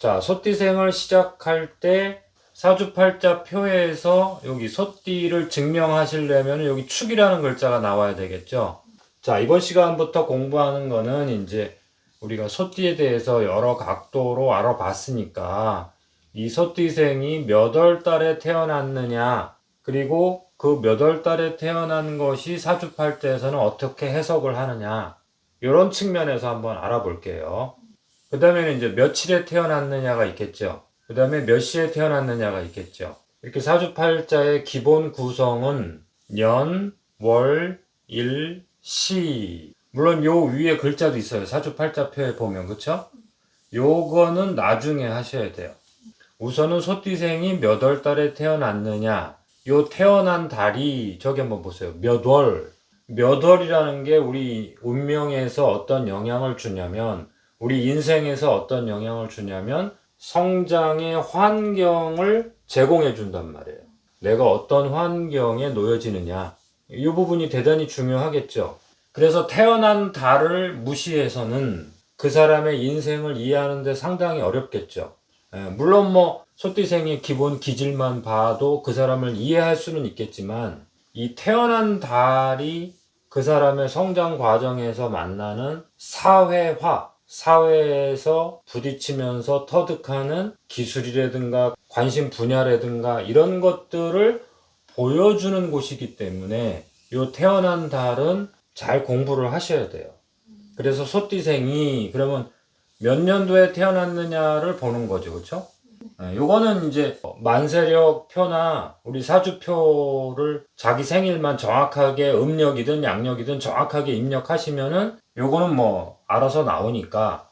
자, 소띠생을 시작할 때 사주팔자 표에서 여기 소띠를 증명하시려면 여기 축이라는 글자가 나와야 되겠죠. 자, 이번 시간부터 공부하는 거는 이제 우리가 소띠에 대해서 여러 각도로 알아봤으니까 이 소띠생이 몇 월 달에 태어났느냐, 그리고 그 몇 월 달에 태어난 것이 사주팔자에서는 어떻게 해석을 하느냐, 이런 측면에서 한번 알아볼게요. 그 다음에는 이제 며칠에 태어났느냐가 있겠죠. 그 다음에 몇 시에 태어났느냐가 있겠죠. 이렇게 사주팔자의 기본 구성은 년, 월, 일, 시. 물론 요 위에 글자도 있어요. 사주팔자표에 보면, 그쵸? 요거는 나중에 하셔야 돼요. 우선은 소띠생이 몇 월 달에 태어났느냐. 요 태어난 달이 저기 한번 보세요. 몇 월. 몇 월이라는 게 우리 운명에서 어떤 영향을 주냐면, 우리 인생에서 어떤 영향을 주냐면 성장의 환경을 제공해 준단 말이에요. 내가 어떤 환경에 놓여지느냐, 이 부분이 대단히 중요하겠죠. 그래서 태어난 달을 무시해서는 그 사람의 인생을 이해하는 데 상당히 어렵겠죠. 물론 뭐 소띠생의 기본 기질만 봐도 그 사람을 이해할 수는 있겠지만, 이 태어난 달이 그 사람의 성장 과정에서 만나는 사회에서 부딪히면서 터득하는 기술이라든가 관심 분야라든가 이런 것들을 보여주는 곳이기 때문에 이 태어난 달은 잘 공부를 하셔야 돼요. 그래서 소띠생이 그러면 몇 년도에 태어났느냐를 보는 거죠. 그렇죠? 요거는 이제 만세력 표나 우리 사주표를 자기 생일만 정확하게 음력이든 양력이든 정확하게 입력하시면은 요거는 뭐 알아서 나오니까.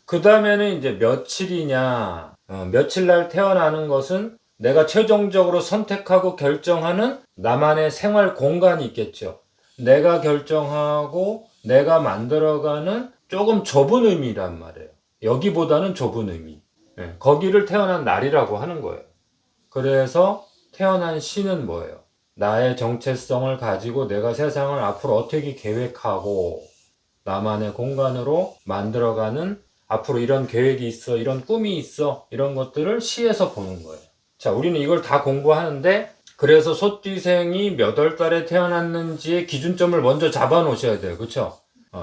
그 다음에는 이제 며칠이냐, 며칠 날 태어나는 것은 내가 최종적으로 선택하고 결정하는 나만의 생활 공간이 있겠죠. 내가 결정하고 내가 만들어가는 조금 좁은 의미란 말이에요. 여기보다는 좁은 의미. 거기를 태어난 날이라고 하는 거예요. 그래서 태어난 시는 뭐예요? 나의 정체성을 가지고 내가 세상을 앞으로 어떻게 계획하고 나만의 공간으로 만들어가는, 앞으로 이런 계획이 있어, 이런 꿈이 있어, 이런 것들을 시에서 보는 거예요. 자, 우리는 이걸 다 공부하는데, 그래서 소띠생이 몇 월 달에 태어났는지의 기준점을 먼저 잡아 놓으셔야 돼요. 그쵸?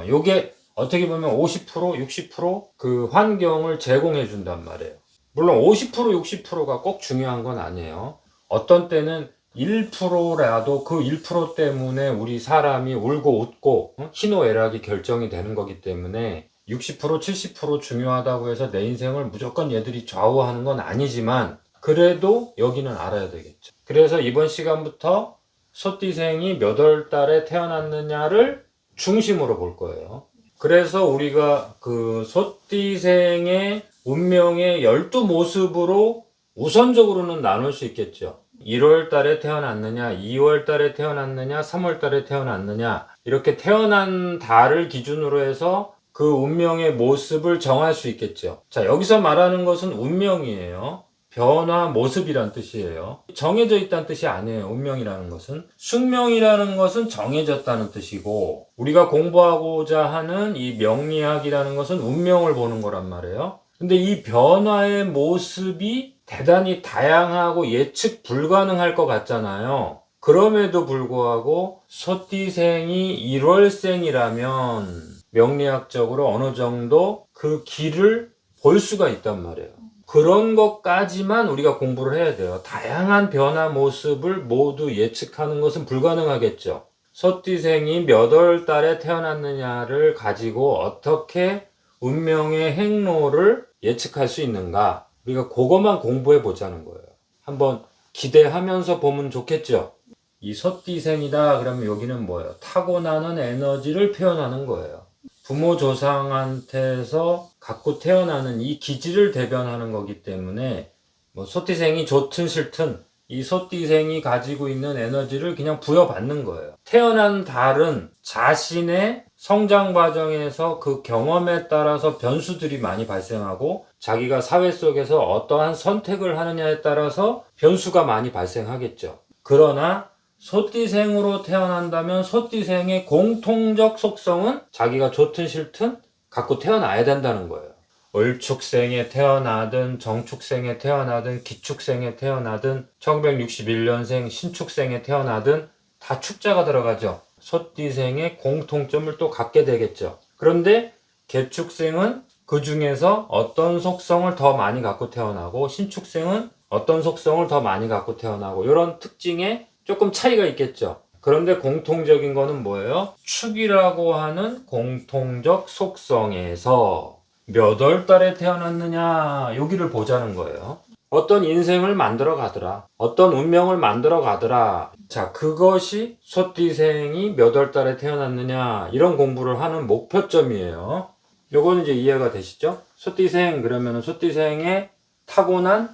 요게 어떻게 보면 50%, 60%그 환경을 제공해 준단 말이에요. 물론 50%, 60%가 꼭 중요한 건 아니에요. 어떤 때는 1%라도 그 1% 때문에 우리 사람이 울고 웃고 희노애락이 결정이 되는 거기 때문에 60%, 70% 중요하다고 해서 내 인생을 무조건 얘들이 좌우하는 건 아니지만, 그래도 여기는 알아야 되겠죠. 그래서 이번 시간부터 소띠생이 몇 월 달에 태어났느냐를 중심으로 볼 거예요. 그래서 우리가 그 소띠생의 운명의 12모습으로 우선적으로는 나눌 수 있겠죠. 1월 달에 태어났느냐, 2월 달에 태어났느냐, 3월 달에 태어났느냐, 이렇게 태어난 달을 기준으로 해서 그 운명의 모습을 정할 수 있겠죠. 자, 여기서 말하는 것은 운명이에요. 변화, 모습이란 뜻이에요. 정해져 있다는 뜻이 아니에요. 운명이라는 것은. 숙명이라는 것은 정해졌다는 뜻이고, 우리가 공부하고자 하는 이 명리학이라는 것은 운명을 보는 거란 말이에요. 근데 이 변화의 모습이 대단히 다양하고 예측 불가능할 것 같잖아요. 그럼에도 불구하고 소띠생이 1월생이라면 명리학적으로 어느 정도 그 길을 볼 수가 있단 말이에요. 그런 것까지만 우리가 공부를 해야 돼요. 다양한 변화 모습을 모두 예측하는 것은 불가능하겠죠. 소띠생이 몇 월 달에 태어났느냐를 가지고 어떻게 운명의 행로를 예측할 수 있는가? 우리가 그것만 공부해 보자는 거예요. 한번 기대하면서 보면 좋겠죠. 이 소띠생이다 그러면 여기는 뭐예요? 타고나는 에너지를 표현하는 거예요. 부모 조상한테서 갖고 태어나는 이 기질을 대변하는 거기 때문에 뭐 소띠생이 좋든 싫든 이 소띠생이 가지고 있는 에너지를 그냥 부여받는 거예요. 태어난 달은 자신의 성장 과정에서 그 경험에 따라서 변수들이 많이 발생하고, 자기가 사회 속에서 어떠한 선택을 하느냐에 따라서 변수가 많이 발생하겠죠. 그러나 소띠생으로 태어난다면 소띠생의 공통적 속성은 자기가 좋든 싫든 갖고 태어나야 된다는 거예요. 을축생에 태어나든 정축생에 태어나든 기축생에 태어나든 1961년생 신축생에 태어나든 다 축자가 들어가죠. 소띠생의 공통점을 또 갖게 되겠죠. 그런데 개축생은 그 중에서 어떤 속성을 더 많이 갖고 태어나고 신축생은 어떤 속성을 더 많이 갖고 태어나고 이런 특징에 조금 차이가 있겠죠. 그런데 공통적인 거는 뭐예요? 축이라고 하는 공통적 속성에서 몇 월 달에 태어났느냐 여기를 보자는 거예요. 어떤 인생을 만들어 가더라. 어떤 운명을 만들어 가더라. 자, 그것이 소띠생이 몇 월 달에 태어났느냐 이런 공부를 하는 목표점이에요. 요거는 이제 이해가 되시죠? 소띠생 그러면은 소띠생에 타고난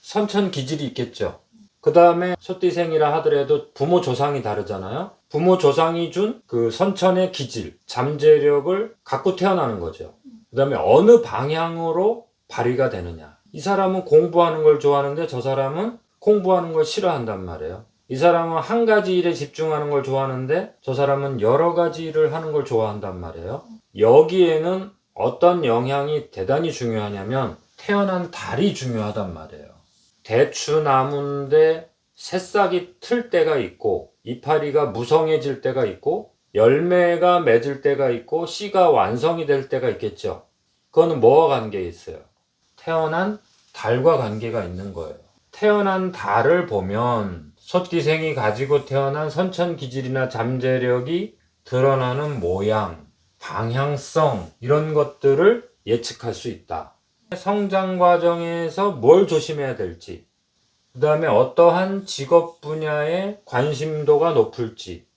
선천 기질이 있겠죠. 그 다음에 소띠생이라 하더라도 부모 조상이 다르잖아요. 부모 조상이 준 그 선천의 기질, 잠재력을 갖고 태어나는 거죠. 그 다음에 어느 방향으로 발휘가 되느냐. 이 사람은 공부하는 걸 좋아하는데 저 사람은 공부하는 걸 싫어한단 말이에요. 이 사람은 한 가지 일에 집중하는 걸 좋아하는데 저 사람은 여러 가지 일을 하는 걸 좋아한단 말이에요. 여기에는 어떤 영향이 대단히 중요하냐면 태어난 달이 중요하단 말이에요. 대추나무인데 새싹이 틀 때가 있고 이파리가 무성해질 때가 있고 열매가 맺을 때가 있고 씨가 완성이 될 때가 있겠죠. 그거는 뭐와 관계 있어요? 태어난 달과 관계가 있는 거예요. 태어난 달을 보면 소띠생이 가지고 태어난 선천 기질이나 잠재력이 드러나는 모양, 방향성 이런 것들을 예측할 수 있다. 성장 과정에서 뭘 조심해야 될지, 그 다음에 어떠한 직업 분야에 관심도가 높을지,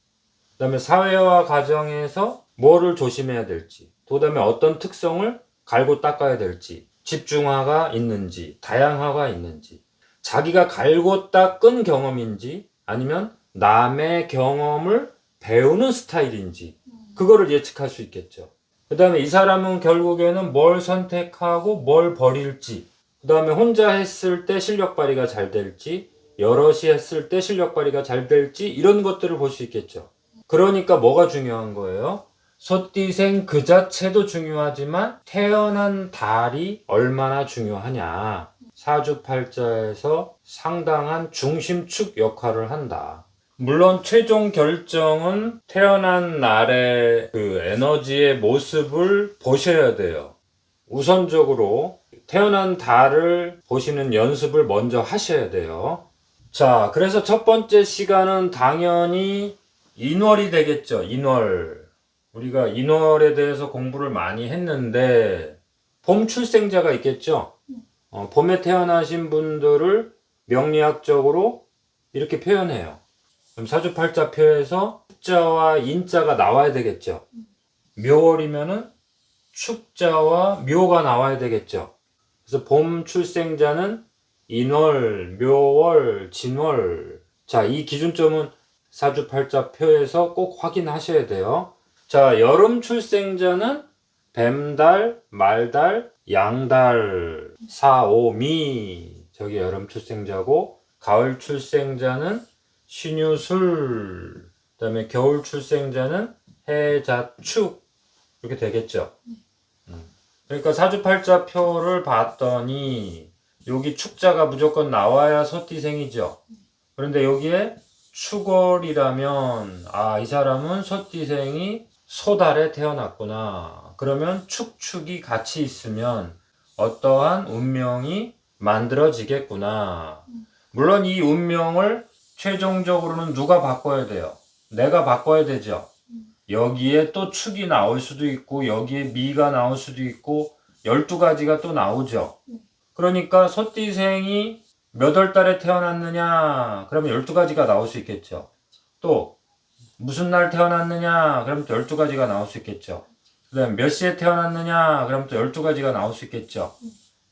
그 다음에 사회화 과정에서 뭐를 조심해야 될지, 그 다음에 어떤 특성을 갈고 닦아야 될지, 집중화가 있는지, 다양화가 있는지, 자기가 갈고 닦은 경험인지 아니면 남의 경험을 배우는 스타일인지 그거를 예측할 수 있겠죠. 그 다음에 이 사람은 결국에는 뭘 선택하고 뭘 버릴지, 그 다음에 혼자 했을 때 실력 발휘가 잘 될지, 여럿이 했을 때 실력 발휘가 잘 될지 이런 것들을 볼 수 있겠죠. 그러니까 뭐가 중요한 거예요? 소띠생 그 자체도 중요하지만 태어난 달이 얼마나 중요하냐. 사주팔자에서 상당한 중심축 역할을 한다. 물론 최종 결정은 태어난 날의 그 에너지의 모습을 보셔야 돼요. 우선적으로 태어난 달을 보시는 연습을 먼저 하셔야 돼요. 자, 그래서 첫 번째 시간은 당연히 인월이 되겠죠. 인월. 우리가 인월에 대해서 공부를 많이 했는데 봄 출생자가 있겠죠. 봄에 태어나신 분들을 명리학적으로 이렇게 표현해요. 그럼 사주팔자표에서 축자와 인자가 나와야 되겠죠. 묘월이면은 축자와 묘가 나와야 되겠죠. 그래서 봄 출생자는 인월, 묘월, 진월. 자, 이 기준점은 사주팔자표에서 꼭 확인하셔야 돼요. 자, 여름 출생자는 뱀달, 말달, 양달, 사오미. 저기 여름 출생자고, 가을 출생자는 신유술, 그 다음에 겨울 출생자는 해자축 이렇게 되겠죠. 그러니까 사주팔자표를 봤더니 여기 축자가 무조건 나와야 소띠생이죠. 그런데 여기에 축월이라면 이 사람은 소띠생이 소달에 태어났구나. 그러면 축축이 같이 있으면 어떠한 운명이 만들어지겠구나. 물론 이 운명을 최종적으로는 누가 바꿔야 돼요? 내가 바꿔야 되죠. 여기에 또 축이 나올 수도 있고 여기에 미가 나올 수도 있고 12가지가 또 나오죠. 그러니까 소띠생이 몇 월 달에 태어났느냐 그러면 12가지가 나올 수 있겠죠. 또 무슨 날 태어났느냐 그러면 또 12가지가 나올 수 있겠죠. 그 다음에 몇 시에 태어났느냐 그러면 또 12가지가 나올 수 있겠죠.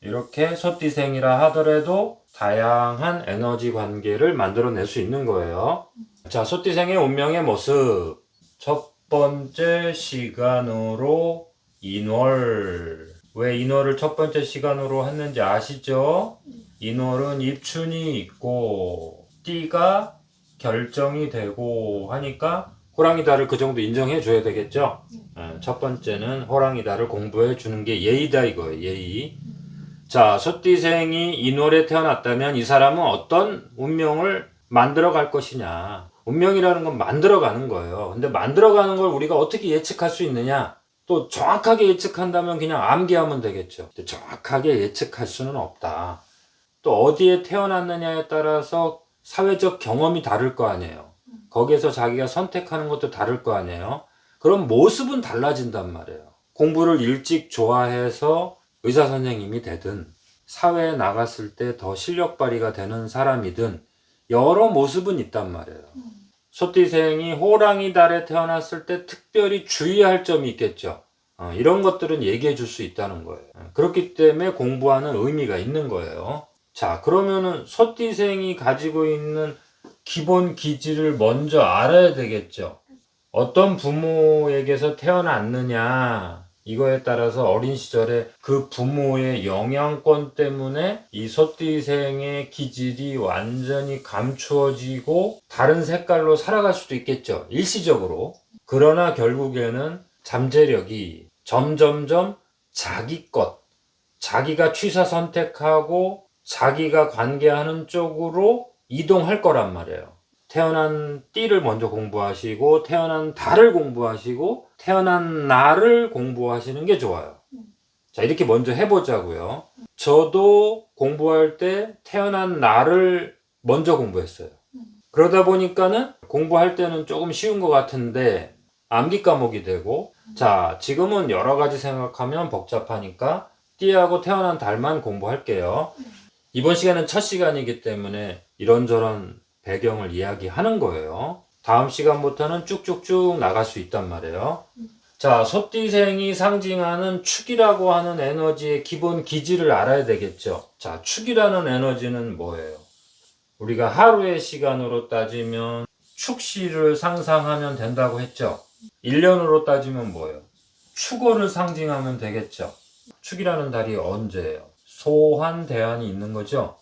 이렇게 소띠생이라 하더라도 다양한 에너지 관계를 만들어낼 수 있는 거예요. 자, 소띠생의 운명의 모습. 첫 번째 시간으로 인월. 왜 인월을 첫 번째 시간으로 했는지 아시죠? 인월은 입춘이 있고 띠가 결정이 되고 하니까 호랑이다를 그 정도 인정해 줘야 되겠죠. 첫 번째는 호랑이다를 공부해 주는 게 예의다 이거예요. 예의. 자, 소띠생이 인월에 태어났다면 이 사람은 어떤 운명을 만들어 갈 것이냐. 운명이라는 건 만들어 가는 거예요. 근데 만들어 가는 걸 우리가 어떻게 예측할 수 있느냐? 또 정확하게 예측한다면 그냥 암기하면 되겠죠. 근데 정확하게 예측할 수는 없다. 또 어디에 태어났느냐에 따라서 사회적 경험이 다를 거 아니에요. 거기에서 자기가 선택하는 것도 다를 거 아니에요. 그럼 모습은 달라진단 말이에요. 공부를 일찍 좋아해서 의사 선생님이 되든 사회에 나갔을 때 더 실력 발휘가 되는 사람이든 여러 모습은 있단 말이에요. 소띠생이 호랑이 달에 태어났을 때 특별히 주의할 점이 있겠죠. 이런 것들은 얘기해 줄 수 있다는 거예요. 그렇기 때문에 공부하는 의미가 있는 거예요. 자, 그러면은 소띠생이 가지고 있는 기본 기질을 먼저 알아야 되겠죠. 어떤 부모에게서 태어났느냐, 이거에 따라서 어린 시절에 그 부모의 영향권 때문에 이 소띠생의 기질이 완전히 감추어지고 다른 색깔로 살아갈 수도 있겠죠. 일시적으로. 그러나 결국에는 잠재력이 점점점 자기 것, 자기가 취사 선택하고 자기가 관계하는 쪽으로 이동할 거란 말이에요. 태어난 띠를 먼저 공부하시고 태어난 달을 공부하시고 태어난 날을 공부하시는 게 좋아요. 자, 이렇게 먼저 해보자고요. 저도 공부할 때 태어난 날을 먼저 공부했어요. 그러다 보니까는 공부할 때는 조금 쉬운 것 같은데 암기 과목이 되고, 자, 지금은 여러 가지 생각하면 복잡하니까 띠하고 태어난 달만 공부할게요. 이번 시간은 첫 시간이기 때문에 이런저런 배경을 이야기하는 거예요. 다음 시간부터는 쭉쭉쭉 나갈 수 있단 말이에요. 자, 소띠생이 상징하는 축이라고 하는 에너지의 기본 기질을 알아야 되겠죠. 자, 축이라는 에너지는 뭐예요? 우리가 하루의 시간으로 따지면 축시를 상상하면 된다고 했죠. 1년으로 따지면 뭐예요? 축월을 상징하면 되겠죠. 축이라는 달이 언제예요? 소환 대안이 있는 거죠.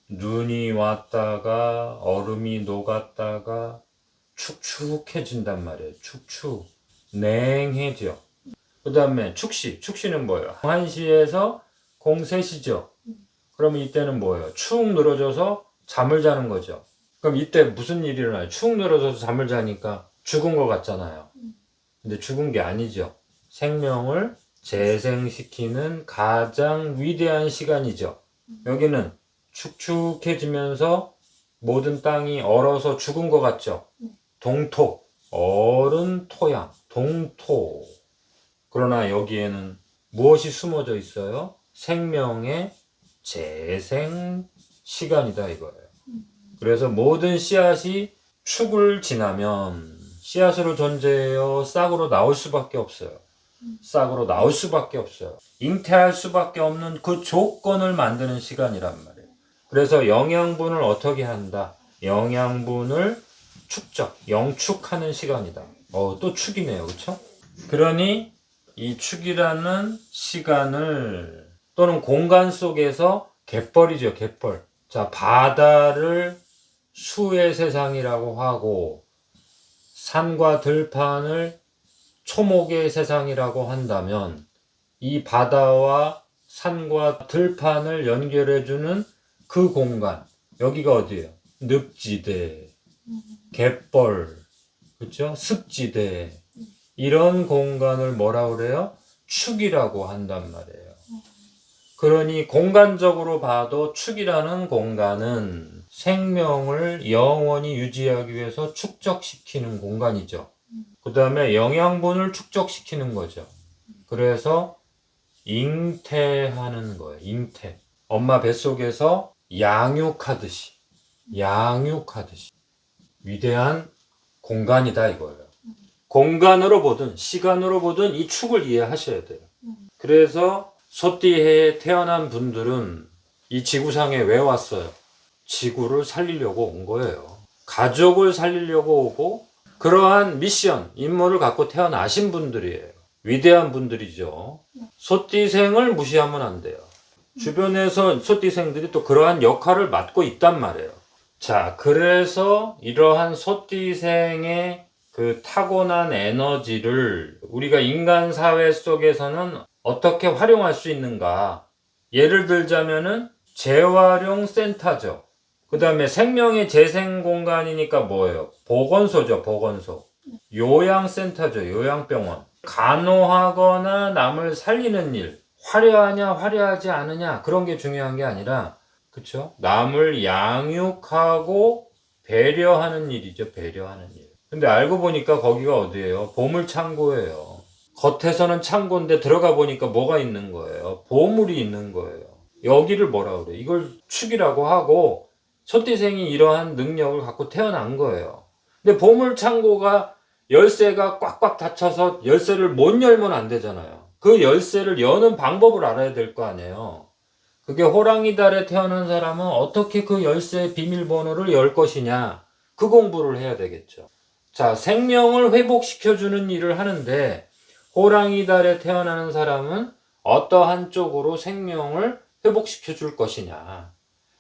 눈이 왔다가 얼음이 녹았다가 축축해진단 말이에요. 축축. 냉해져. 그 다음에 축시. 축시는 뭐예요? 1시에서 03시죠. 그러면 이때는 뭐예요? 축 늘어져서 잠을 자는 거죠. 그럼 이때 무슨 일이 일어나요? 축 늘어져서 잠을 자니까 죽은 것 같잖아요. 근데 죽은 게 아니죠. 생명을 재생시키는 가장 위대한 시간이죠. 여기는 축축해지면서 모든 땅이 얼어서 죽은 것 같죠. 동토, 얼은 토양, 동토. 그러나 여기에는 무엇이 숨어져 있어요? 생명의 재생 시간이다 이거예요. 그래서 모든 씨앗이 축을 지나면 씨앗으로 존재해요. 싹으로 나올 수밖에 없어요. 싹으로 나올 수밖에 없어요. 잉태할 수밖에 없는 그 조건을 만드는 시간이란 말이에요. 그래서 영양분을 어떻게 한다? 영양분을 축적, 영축하는 시간이다. 또 축이네요. 그렇죠? 그러니 이 축이라는 시간을 또는 공간 속에서 갯벌이죠. 갯벌. 자, 바다를 수의 세상이라고 하고 산과 들판을 초목의 세상이라고 한다면 이 바다와 산과 들판을 연결해주는 그 공간, 여기가 어디예요? 늪지대, 갯벌, 그렇죠? 습지대, 이런 공간을 뭐라 그래요? 축이라고 한단 말이에요. 그러니 공간적으로 봐도 축이라는 공간은 생명을 영원히 유지하기 위해서 축적시키는 공간이죠. 그 다음에 영양분을 축적시키는 거죠. 그래서 잉태하는 거예요. 잉태. 엄마 뱃속에서 양육하듯이 위대한 공간이다 이거예요. 공간으로 보든 시간으로 보든 이 축을 이해하셔야 돼요. 그래서 소띠해에 태어난 분들은 이 지구상에 왜 왔어요? 지구를 살리려고 온 거예요. 가족을 살리려고 오고 그러한 미션, 임무를 갖고 태어나신 분들이에요. 위대한 분들이죠. 소띠생을 무시하면 안 돼요. 주변에서 소띠생들이 또 그러한 역할을 맡고 있단 말이에요. 자, 그래서 이러한 소띠생의 그 타고난 에너지를 우리가 인간 사회 속에서는 어떻게 활용할 수 있는가. 예를 들자면은 재활용 센터죠. 그 다음에 생명의 재생 공간이니까 뭐예요? 보건소죠, 보건소. 요양센터죠, 요양병원. 간호하거나 남을 살리는 일. 화려하냐, 화려하지 않으냐, 그런 게 중요한 게 아니라, 그쵸? 남을 양육하고 배려하는 일이죠, 배려하는 일. 근데 알고 보니까 거기가 어디예요? 보물창고예요. 겉에서는 창고인데 들어가 보니까 뭐가 있는 거예요? 보물이 있는 거예요. 여기를 뭐라 그래요? 이걸 축이라고 하고 소띠생이 이러한 능력을 갖고 태어난 거예요. 근데 보물창고가 열쇠가 꽉꽉 닫혀서 열쇠를 못 열면 안 되잖아요. 그 열쇠를 여는 방법을 알아야 될 거 아니에요. 그게 호랑이 달에 태어난 사람은 어떻게 그 열쇠 비밀번호를 열 것이냐, 그 공부를 해야 되겠죠. 자, 생명을 회복시켜주는 일을 하는데 호랑이 달에 태어나는 사람은 어떠한 쪽으로 생명을 회복시켜 줄 것이냐.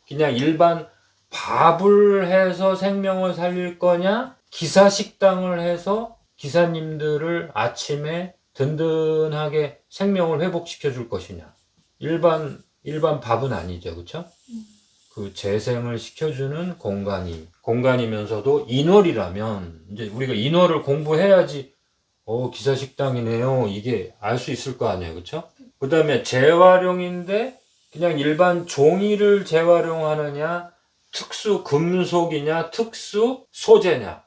그냥 일반 밥을 해서 생명을 살릴 거냐, 기사식당을 해서 기사님들을 아침에 든든하게 생명을 회복시켜 줄 것이냐. 일반 밥은 아니죠. 그쵸? 그 재생을 시켜주는 공간이면서도 인월이라면, 이제 우리가 인월을 공부해야지, 기사식당이네요. 이게 알 수 있을 거 아니에요. 그쵸? 그 다음에 재활용인데, 그냥 일반 종이를 재활용하느냐, 특수 금속이냐, 특수 소재냐.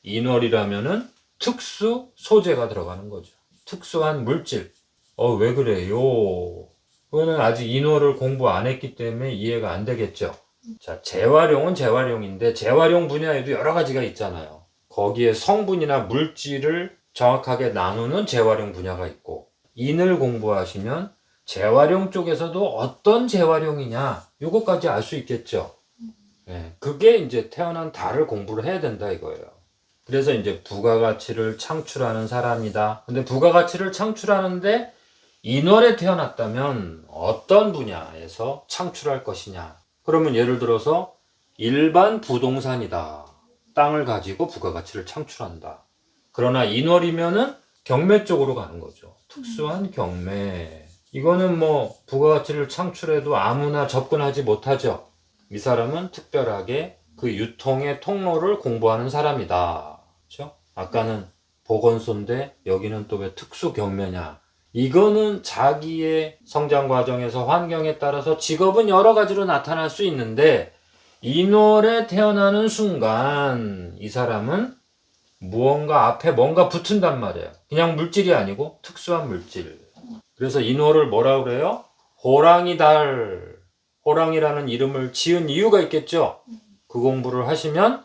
인월이라면은 특수 소재가 들어가는 거죠. 특수한 물질. 왜 그래요? 그거는 아직 인월을 공부 안 했기 때문에 이해가 안 되겠죠. 자, 재활용은 재활용인데 재활용 분야에도 여러 가지가 있잖아요. 거기에 성분이나 물질을 정확하게 나누는 재활용 분야가 있고, 인을 공부하시면 재활용 쪽에서도 어떤 재활용이냐, 이것까지 알 수 있겠죠. 네, 그게 이제 태어난 달을 공부를 해야 된다 이거예요. 그래서 이제 부가가치를 창출하는 사람이다. 근데 부가가치를 창출하는데 인월에 태어났다면 어떤 분야에서 창출할 것이냐. 그러면 예를 들어서 일반 부동산이다. 땅을 가지고 부가가치를 창출한다. 그러나 인월이면은 경매 쪽으로 가는 거죠. 특수한 경매. 이거는 뭐 부가가치를 창출해도 아무나 접근하지 못하죠. 이 사람은 특별하게 그 유통의 통로를 공부하는 사람이다. 그렇죠? 아까는 보건소인데 여기는 또 왜 특수 경매냐. 이거는 자기의 성장 과정에서 환경에 따라서 직업은 여러 가지로 나타날 수 있는데 인월에 태어나는 순간 이 사람은 무언가 앞에 뭔가 붙은단 말이에요. 그냥 물질이 아니고 특수한 물질. 그래서 인월을 뭐라 그래요? 호랑이 달. 호랑이라는 이름을 지은 이유가 있겠죠? 그 공부를 하시면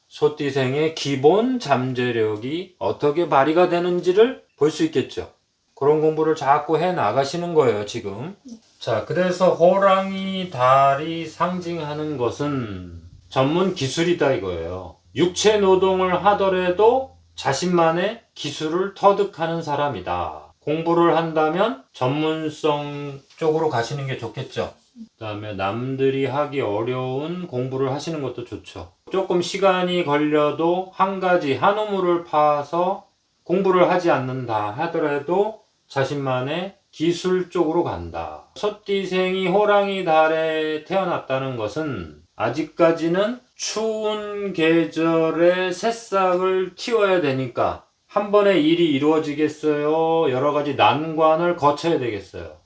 소띠생의 기본 잠재력이 어떻게 발휘가 되는지를 볼 수 있겠죠. 그런 공부를 자꾸 해 나가시는 거예요, 지금. 자, 그래서 호랑이 달이 상징하는 것은 전문 기술이다 이거예요. 육체 노동을 하더라도 자신만의 기술을 터득하는 사람이다. 공부를 한다면 전문성 쪽으로 가시는 게 좋겠죠. 그 다음에 남들이 하기 어려운 공부를 하시는 것도 좋죠. 조금 시간이 걸려도 한 가지 한 우물을 파서 공부를 하지 않는다 하더라도 자신만의 기술 쪽으로 간다. 소띠생이 호랑이 달에 태어났다는 것은 아직까지는 추운 계절에 새싹을 키워야 되니까 한 번에 일이 이루어지겠어요? 여러 가지 난관을 거쳐야 되겠어요.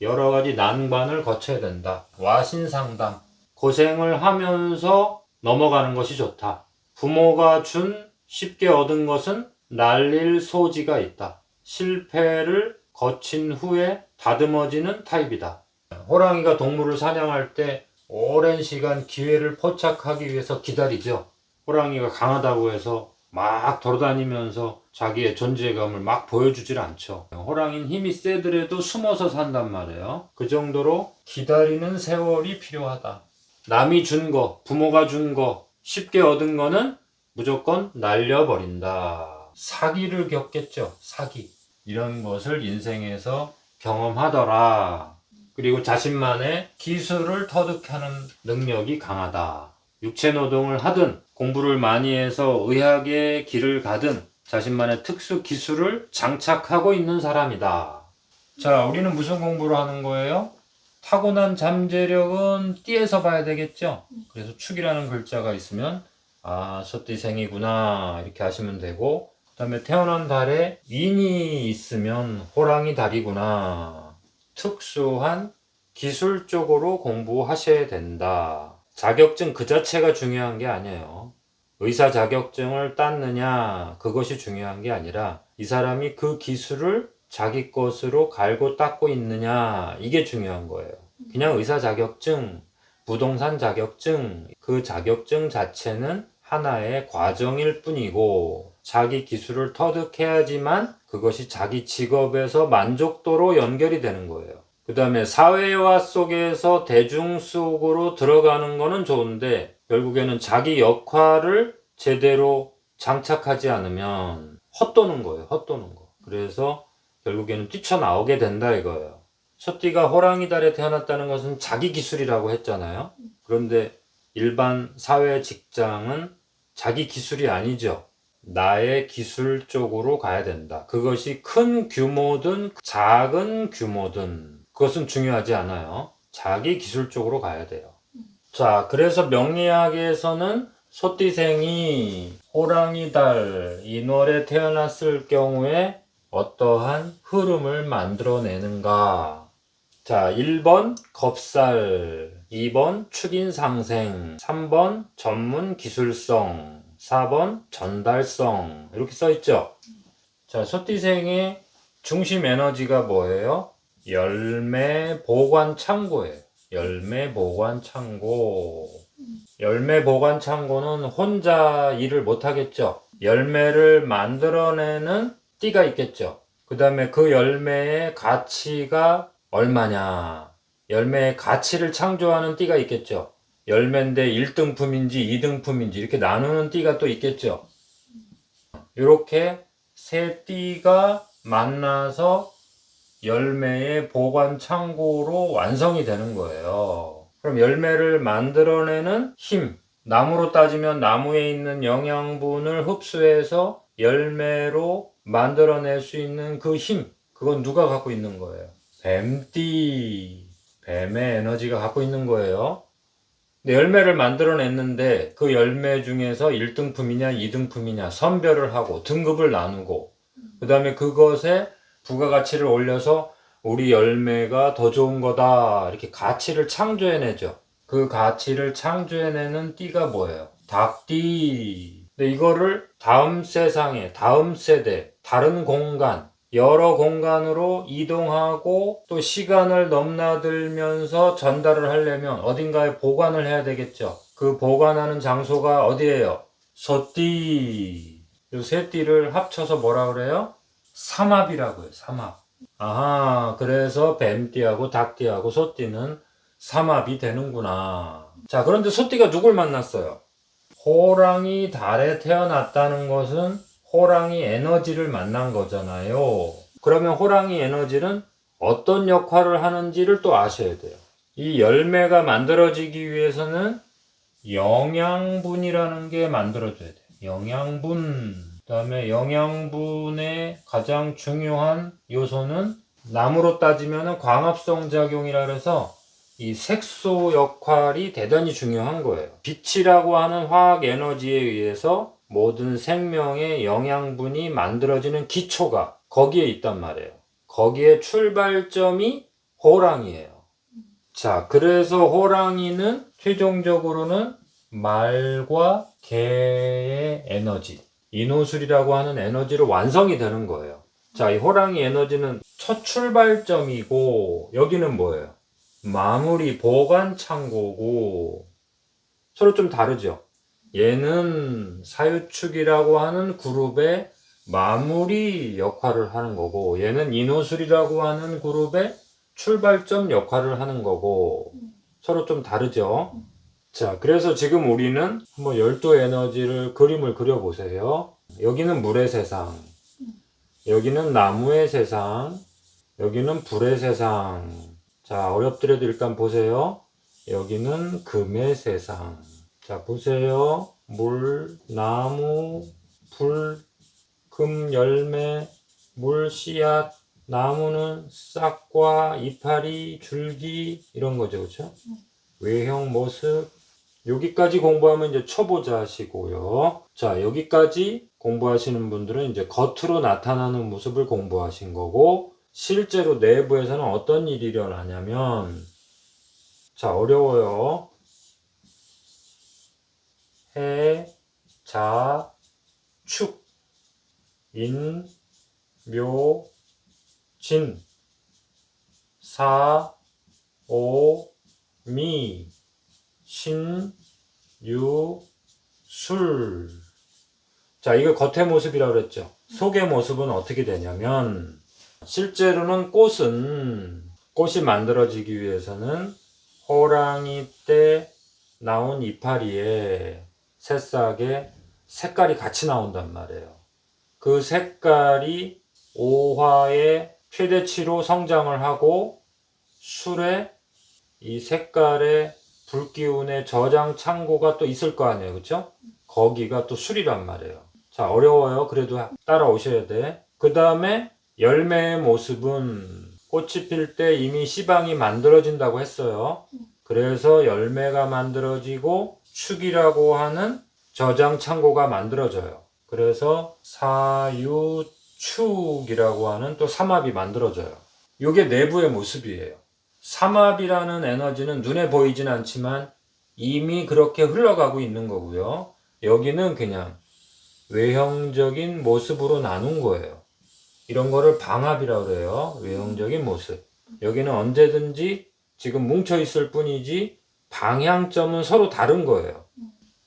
여러 가지 난관을 거쳐야 된다. 와신상담. 고생을 하면서 넘어가는 것이 좋다. 부모가 준 쉽게 얻은 것은 날릴 소지가 있다. 실패를 거친 후에 다듬어지는 타입이다. 호랑이가 동물을 사냥할 때 오랜 시간 기회를 포착하기 위해서 기다리죠. 호랑이가 강하다고 해서 막 돌아다니면서 자기의 존재감을 막 보여주질 않죠. 호랑이는 힘이 세더라도 숨어서 산단 말이에요. 그 정도로 기다리는 세월이 필요하다. 남이 준 거, 부모가 준 거, 쉽게 얻은 거는 무조건 날려버린다. 사기를 겪겠죠. 사기. 이런 것을 인생에서 경험하더라. 그리고 자신만의 기술을 터득하는 능력이 강하다. 육체 노동을 하든 공부를 많이 해서 의학의 길을 가든 자신만의 특수 기술을 장착하고 있는 사람이다. 자, 우리는 무슨 공부를 하는 거예요? 타고난 잠재력은 띠에서 봐야 되겠죠? 그래서 축이라는 글자가 있으면 소띠생이구나 이렇게 하시면 되고, 그 다음에 태어난 달에 인이 있으면 호랑이 달이구나. 특수한 기술 쪽으로 공부하셔야 된다. 자격증 그 자체가 중요한 게 아니에요. 의사 자격증을 땄느냐 그것이 중요한 게 아니라 이 사람이 그 기술을 자기 것으로 갈고 닦고 있느냐 이게 중요한 거예요. 그냥 의사 자격증, 부동산 자격증, 그 자격증 자체는 하나의 과정일 뿐이고 자기 기술을 터득해야지만 그것이 자기 직업에서 만족도로 연결이 되는 거예요. 그 다음에 사회화 속에서 대중 속으로 들어가는 거는 좋은데 결국에는 자기 역할을 제대로 장착하지 않으면 헛도는 거예요. 헛도는 거. 그래서 결국에는 뛰쳐나오게 된다 이거예요. 소띠가 호랑이 달에 태어났다는 것은 자기 기술이라고 했잖아요. 그런데 일반 사회 직장은 자기 기술이 아니죠. 나의 기술 쪽으로 가야 된다. 그것이 큰 규모든 작은 규모든 그것은 중요하지 않아요. 자기 기술 쪽으로 가야 돼요. 자, 그래서 명리학에서는 소띠생이 호랑이 달 인월에 태어났을 경우에 어떠한 흐름을 만들어내는가. 자, 1번 겁살, 2번 축인상생, 3번 전문 기술성, 4번 전달성 이렇게 써있죠. 자, 소띠생의 중심 에너지가 뭐예요? 열매 보관 창고예요. 열매 보관 창고. 열매 보관 창고는 혼자 일을 못 하겠죠. 열매를 만들어내는 띠가 있겠죠. 그 다음에 그 열매의 가치가 얼마냐. 열매의 가치를 창조하는 띠가 있겠죠. 열매인데 1등품인지 2등품인지 이렇게 나누는 띠가 또 있겠죠. 이렇게 세 띠가 만나서 열매의 보관 창고로 완성이 되는 거예요. 그럼 열매를 만들어내는 힘, 나무로 따지면 나무에 있는 영양분을 흡수해서 열매로 만들어낼 수 있는 그 힘, 그건 누가 갖고 있는 거예요? 뱀띠, 뱀의 에너지가 갖고 있는 거예요. 근데 열매를 만들어냈는데 그 열매 중에서 1등품이냐 2등품이냐 선별을 하고 등급을 나누고 그 다음에 그것에 부가가치를 올려서 우리 열매가 더 좋은 거다 이렇게 가치를 창조해내죠. 그 가치를 창조해내는 띠가 뭐예요? 닭띠. 근데 이거를 다음 세상에 다음 세대 다른 공간 여러 공간으로 이동하고 또 시간을 넘나들면서 전달을 하려면 어딘가에 보관을 해야 되겠죠. 그 보관하는 장소가 어디예요? 소띠. 이 세 띠를 합쳐서 뭐라 그래요? 삼합이라고요. 삼합. 아하, 그래서 뱀띠하고 닭띠하고 소띠는 삼합이 되는구나. 자, 그런데 소띠가 누굴 만났어요? 호랑이 달에 태어났다는 것은 호랑이 에너지를 만난 거잖아요. 그러면 호랑이 에너지는 어떤 역할을 하는지를 또 아셔야 돼요. 이 열매가 만들어지기 위해서는 영양분이라는 게 만들어져야 돼요. 영양분. 그 다음에 영양분의 가장 중요한 요소는 나무로 따지면 광합성 작용이라 그래서 이 색소 역할이 대단히 중요한 거예요. 빛이라고 하는 화학 에너지에 의해서 모든 생명의 영양분이 만들어지는 기초가 거기에 있단 말이에요. 거기에 출발점이 호랑이에요. 자, 그래서 호랑이는 최종적으로는 말과 개의 에너지, 인호술이라고 하는 에너지로 완성이 되는 거예요. 자, 이 호랑이 에너지는 첫 출발점이고 여기는 뭐예요? 마무리 보관 창고고 서로 좀 다르죠. 얘는 사유축이라고 하는 그룹의 마무리 역할을 하는 거고 얘는 인호술이라고 하는 그룹의 출발점 역할을 하는 거고 서로 좀 다르죠. 자, 그래서 지금 우리는 한번 열두 에너지를 그림을 그려보세요. 여기는 물의 세상, 여기는 나무의 세상, 여기는 불의 세상. 자, 어렵더라도 일단 보세요. 여기는 금의 세상. 자, 보세요. 물, 나무, 불, 금, 열매, 물, 씨앗, 나무는 싹과 이파리, 줄기 이런 거죠, 그렇죠? 외형 모습. 여기까지 공부하면 이제 초보자시고요. 자, 여기까지 공부하시는 분들은 이제 겉으로 나타나는 모습을 공부하신 거고, 실제로 내부에서는 어떤 일이 일어나냐면, 자, 어려워요. 해, 자, 축, 인, 묘, 진, 사, 오, 미, 신, 유, 술. 자, 이거 겉의 모습이라고 그랬죠. 속의 모습은 어떻게 되냐면, 실제로는 꽃이 만들어지기 위해서는 호랑이 때 나온 이파리에 새싹에 색깔이 같이 나온단 말이에요. 그 색깔이 5화의 최대치로 성장을 하고 술에 이 색깔의 불기운의 저장 창고가 또 있을 거 아니에요. 그쵸? 거기가 또 술이란 말이에요. 자, 어려워요. 그래도 따라오셔야 돼. 그 다음에 열매의 모습은 꽃이 필 때 이미 씨방이 만들어진다고 했어요. 그래서 열매가 만들어지고 축이라고 하는 저장 창고가 만들어져요. 그래서 사유축이라고 하는 또 삼합이 만들어져요. 이게 내부의 모습이에요. 삼합이라는 에너지는 눈에 보이진 않지만 이미 그렇게 흘러가고 있는 거고요. 여기는 그냥 외형적인 모습으로 나눈 거예요. 이런 거를 방합이라고 그래요. 외형적인 모습. 여기는 언제든지 지금 뭉쳐 있을 뿐이지 방향점은 서로 다른 거예요.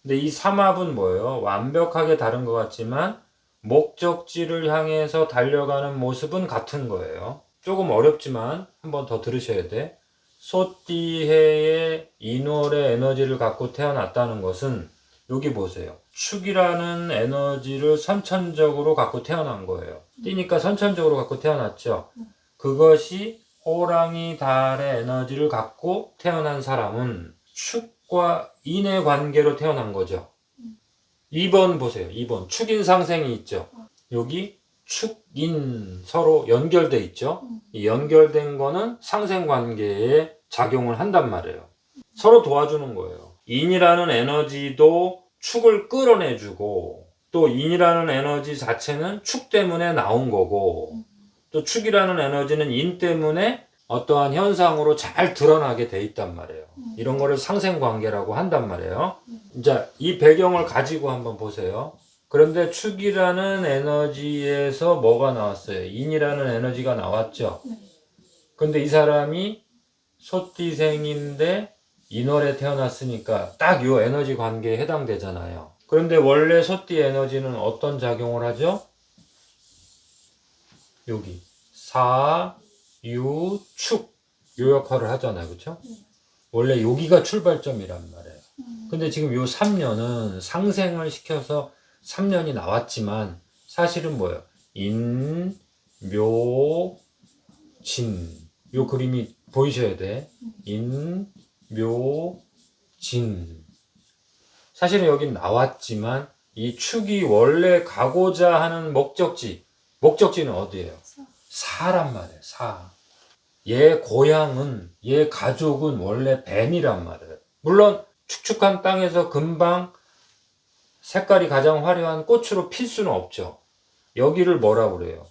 근데 이 삼합은 뭐예요? 완벽하게 다른 것 같지만 목적지를 향해서 달려가는 모습은 같은 거예요. 조금 어렵지만 한 번 더 들으셔야 돼. 소띠해의 인월의 에너지를 갖고 태어났다는 것은 여기 보세요. 축이라는 에너지를 선천적으로 갖고 태어난 거예요. 띠니까 선천적으로 갖고 태어났죠. 그것이 호랑이 달의 에너지를 갖고 태어난 사람은 축과 인의 관계로 태어난 거죠. 2번 보세요. 2번 축인 상생이 있죠. 여기 축인 서로 연결돼 있죠. 이 연결된 거는 상생 관계에 작용을 한단 말이에요. 서로 도와주는 거예요. 인이라는 에너지도 축을 끌어내주고 또 인이라는 에너지 자체는 축 때문에 나온 거고 또 축이라는 에너지는 인 때문에 어떠한 현상으로 잘 드러나게 돼 있단 말이에요. 이런 거를 상생관계라고 한단 말이에요. 이제 이 배경을 가지고 한번 보세요. 그런데 축이라는 에너지에서 뭐가 나왔어요? 인이라는 에너지가 나왔죠. 근데 이 사람이 소띠생인데 인월에 태어났으니까 딱 이 에너지 관계에 해당되잖아요. 그런데 원래 소띠 에너지는 어떤 작용을 하죠? 여기 사, 유, 축 요 역할을 하잖아요. 그렇죠? 원래 여기가 출발점이란 말이에요. 근데 지금 요 3년은 상생을 시켜서 3년이 나왔지만 사실은 뭐예요? 인, 묘, 진. 요 그림이 보이셔야 돼. 인, 묘, 진. 사실은 여긴 나왔지만 이 축이 원래 가고자 하는 목적지는 어디예요? 사란 말이에요. 사. 얘 고향은, 얘 가족은 원래 뱀이란 말이에요. 물론 축축한 땅에서 금방 색깔이 가장 화려한 꽃으로 필 수는 없죠. 여기를 뭐라고 그래요?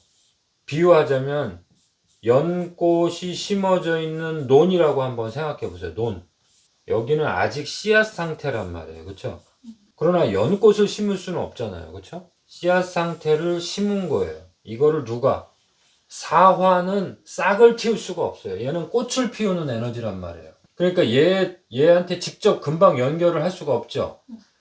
비유하자면 연꽃이 심어져 있는 논이라고 한번 생각해 보세요. 논. 여기는 아직 씨앗 상태란 말이에요. 그렇죠? 그러나 연꽃을 심을 수는 없잖아요. 그렇죠? 씨앗 상태를 심은 거예요. 이거를 누가? 사화는 싹을 틔울 수가 없어요. 얘는 꽃을 피우는 에너지란 말이에요. 그러니까 얘한테 직접 금방 연결을 할 수가 없죠.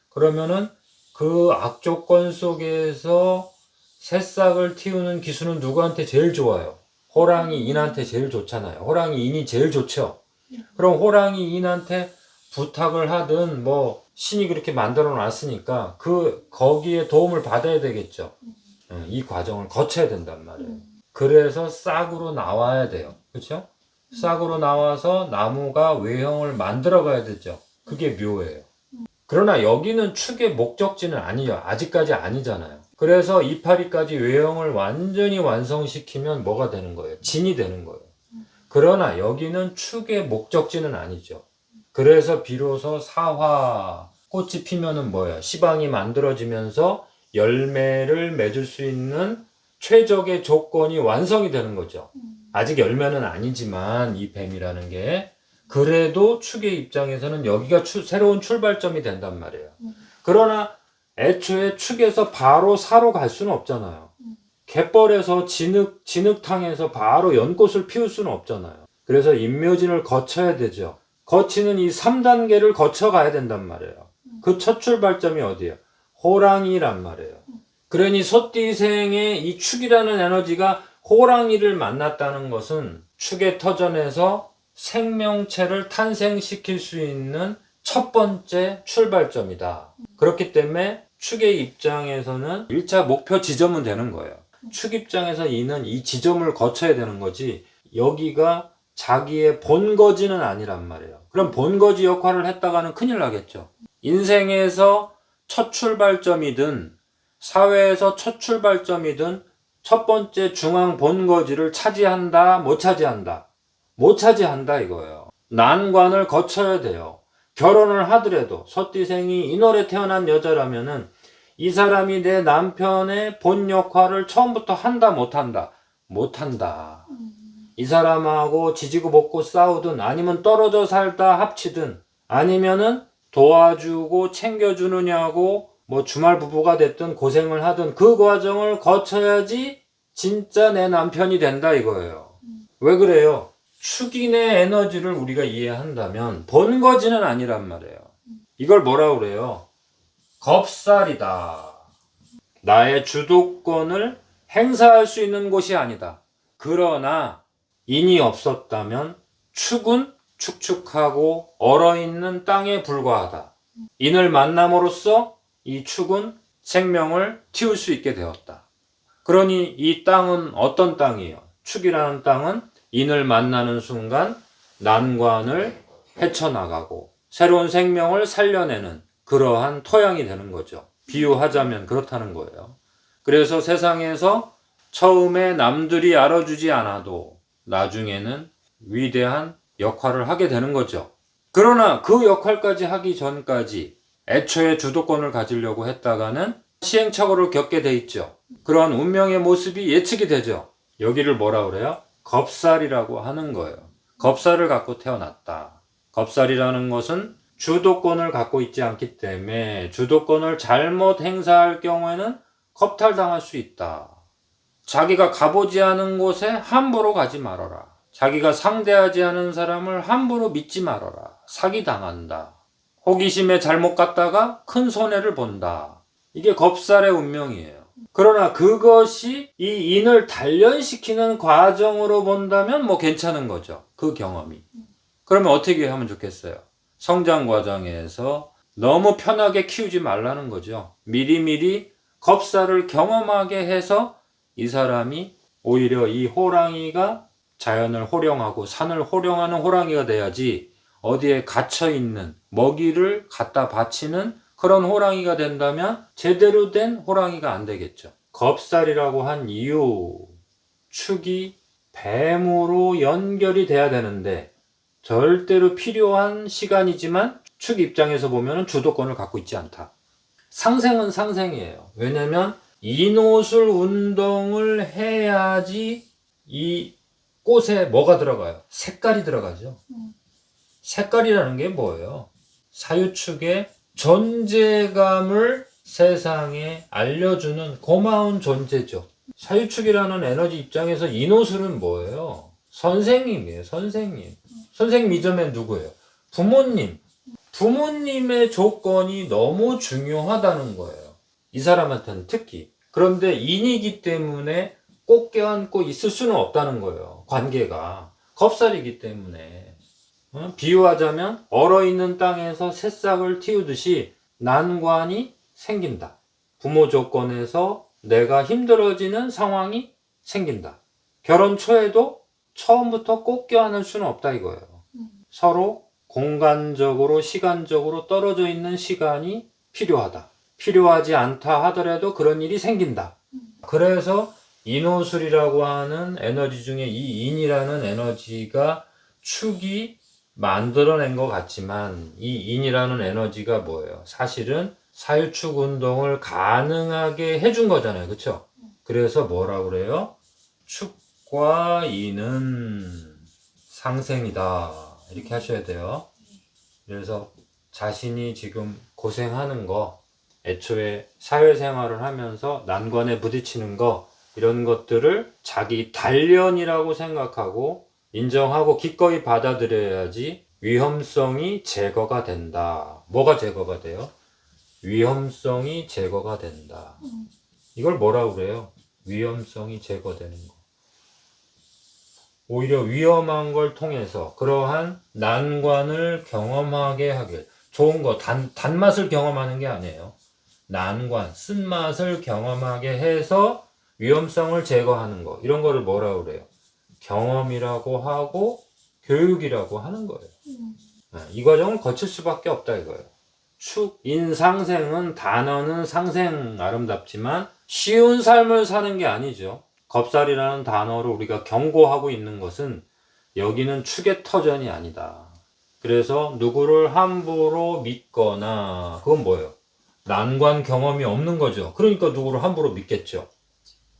그러면은 그 악조건 속에서 새싹을 틔우는 기수는 누구한테 제일 좋아요? 호랑이 인한테 제일 좋잖아요. 호랑이 인이 제일 좋죠. 그럼 호랑이 인한테 부탁을 하든 뭐 신이 그렇게 만들어 놨으니까 거기에 도움을 받아야 되겠죠. 이 과정을 거쳐야 된단 말이에요. 그래서 싹으로 나와야 돼요. 그렇죠? 싹으로 나와서 나무가 외형을 만들어 가야 되죠. 그게 묘예요. 그러나 여기는 축의 목적지는 아니죠. 아직까지 아니잖아요. 그래서 이파리까지 외형을 완전히 완성시키면 뭐가 되는 거예요? 진이 되는 거예요. 그러나 여기는 축의 목적지는 아니죠. 그래서 비로소 사화, 꽃이 피면은 뭐예요? 시방이 만들어지면서 열매를 맺을 수 있는 최적의 조건이 완성이 되는 거죠. 아직 열매는 아니지만 이 뱀이라는 게 그래도 축의 입장에서는 여기가 새로운 출발점이 된단 말이에요. 그러나 애초에 축에서 바로 사로 갈 수는 없잖아요. 갯벌에서 진흙탕에서 바로 연꽃을 피울 수는 없잖아요. 그래서 인묘진을 거쳐야 되죠. 거치는 이 3단계를 거쳐가야 된단 말이에요. 그 첫 출발점이 어디예요? 호랑이란 말이에요. 그러니 소띠생의 이 축이라는 에너지가 호랑이를 만났다는 것은 축의 터전에서 생명체를 탄생시킬 수 있는 첫 번째 출발점이다. 그렇기 때문에 축의 입장에서는 1차 목표 지점은 되는 거예요. 축 입장에서 이는 이 지점을 거쳐야 되는 거지 여기가 자기의 본거지는 아니란 말이에요. 그럼 본거지 역할을 했다가는 큰일 나겠죠. 인생에서 첫 출발점이든 사회에서 첫 출발점이든 첫 번째 중앙 본거지를 차지한다, 못 차지한다? 못 차지한다 이거예요. 난관을 거쳐야 돼요. 결혼을 하더라도 소띠생이 인월에 태어난 여자라면은 이 사람이 내 남편의 본 역할을 처음부터 한다, 못한다? 못한다. 이 사람하고 지지고 볶고 싸우든 아니면 떨어져 살다 합치든 아니면은 도와주고 챙겨주느냐고 뭐 주말 부부가 됐든 고생을 하든 그 과정을 거쳐야지 진짜 내 남편이 된다 이거예요. 왜 그래요? 축인의 에너지를 우리가 이해한다면 본거지는 아니란 말이에요. 이걸 뭐라 그래요? 겁살이다. 나의 주도권을 행사할 수 있는 곳이 아니다. 그러나 인이 없었다면 축은 축축하고 얼어있는 땅에 불과하다. 인을 만남으로써 이 축은 생명을 틔울 수 있게 되었다. 그러니 이 땅은 어떤 땅이에요? 축이라는 땅은 인을 만나는 순간 난관을 헤쳐나가고 새로운 생명을 살려내는 그러한 토양이 되는 거죠. 비유하자면 그렇다는 거예요. 그래서 세상에서 처음에 남들이 알아주지 않아도 나중에는 위대한 역할을 하게 되는 거죠. 그러나 그 역할까지 하기 전까지 애초에 주도권을 가지려고 했다가는 시행착오를 겪게 돼 있죠. 그러한 운명의 모습이 예측이 되죠. 여기를 뭐라 그래요? 겁살이라고 하는 거예요. 겁살을 갖고 태어났다. 겁살이라는 것은 주도권을 갖고 있지 않기 때문에 주도권을 잘못 행사할 경우에는 겁탈당할 수 있다. 자기가 가보지 않은 곳에 함부로 가지 말아라. 자기가 상대하지 않은 사람을 함부로 믿지 말아라. 사기당한다. 호기심에 잘못 갔다가 큰 손해를 본다. 이게 겁살의 운명이에요. 그러나 그것이 이 인을 단련시키는 과정으로 본다면 뭐 괜찮은 거죠. 그 경험이. 그러면 어떻게 하면 좋겠어요? 성장 과정에서 너무 편하게 키우지 말라는 거죠. 미리미리 겁살을 경험하게 해서 이 사람이 오히려 이 호랑이가 자연을 호령하고 산을 호령하는 호랑이가 돼야지 어디에 갇혀있는 먹이를 갖다 바치는 그런 호랑이가 된다면 제대로 된 호랑이가 안 되겠죠. 겁살이라고 한 이유, 축이 뱀으로 연결이 돼야 되는데 절대로 필요한 시간이지만 축 입장에서 보면 주도권을 갖고 있지 않다. 상생은 상생이에요. 왜냐면 인옷을 운동을 해야지 이 꽃에 뭐가 들어가요? 색깔이 들어가죠. 색깔이라는 게 뭐예요? 사유축의 존재감을 세상에 알려주는 고마운 존재죠. 사유축이라는 에너지 입장에서 인호술은 뭐예요? 선생님이에요. 선생님. 선생님 이전엔 누구예요? 부모님. 부모님의 조건이 너무 중요하다는 거예요. 이 사람한테는 특히. 그런데 인이기 때문에 꼭 껴안고 있을 수는 없다는 거예요. 관계가. 겁살이기 때문에. 비유하자면 얼어있는 땅에서 새싹을 틔우듯이 난관이 생긴다. 부모 조건에서 내가 힘들어지는 상황이 생긴다. 결혼 초에도 처음부터 꼭 껴안을 수는 없다 이거예요. 서로 공간적으로 시간적으로 떨어져 있는 시간이 필요하다. 필요하지 않다 하더라도 그런 일이 생긴다. 그래서 인호술이라고 하는 에너지 중에 이 인이라는 에너지가 축이 만들어낸 것 같지만 이 인이라는 에너지가 뭐예요? 사실은 사유축 운동을 가능하게 해준 거잖아요. 그쵸? 그래서 뭐라고 그래요? 축과 인은 상생이다. 이렇게 하셔야 돼요. 그래서 자신이 지금 고생하는 거, 애초에 사회생활을 하면서 난관에 부딪히는 거, 이런 것들을 자기 단련이라고 생각하고 인정하고 기꺼이 받아들여야지 위험성이 제거가 된다. 뭐가 제거가 돼요? 위험성이 제거가 된다. 이걸 뭐라고 그래요? 위험성이 제거되는 거. 오히려 위험한 걸 통해서 그러한 난관을 경험하게 하길. 좋은 거, 단맛을 경험하는 게 아니에요. 난관, 쓴맛을 경험하게 해서 위험성을 제거하는 거. 이런 거를 뭐라고 그래요? 경험이라고 하고 교육이라고 하는 거예요. 이 과정을 거칠 수밖에 없다 이거예요. 축인상생은 단어는 상생 아름답지만 쉬운 삶을 사는 게 아니죠. 겁살이라는 단어로 우리가 경고하고 있는 것은 여기는 축의 터전이 아니다. 그래서 누구를 함부로 믿거나 그건 뭐예요? 난관 경험이 없는 거죠. 그러니까 누구를 함부로 믿겠죠.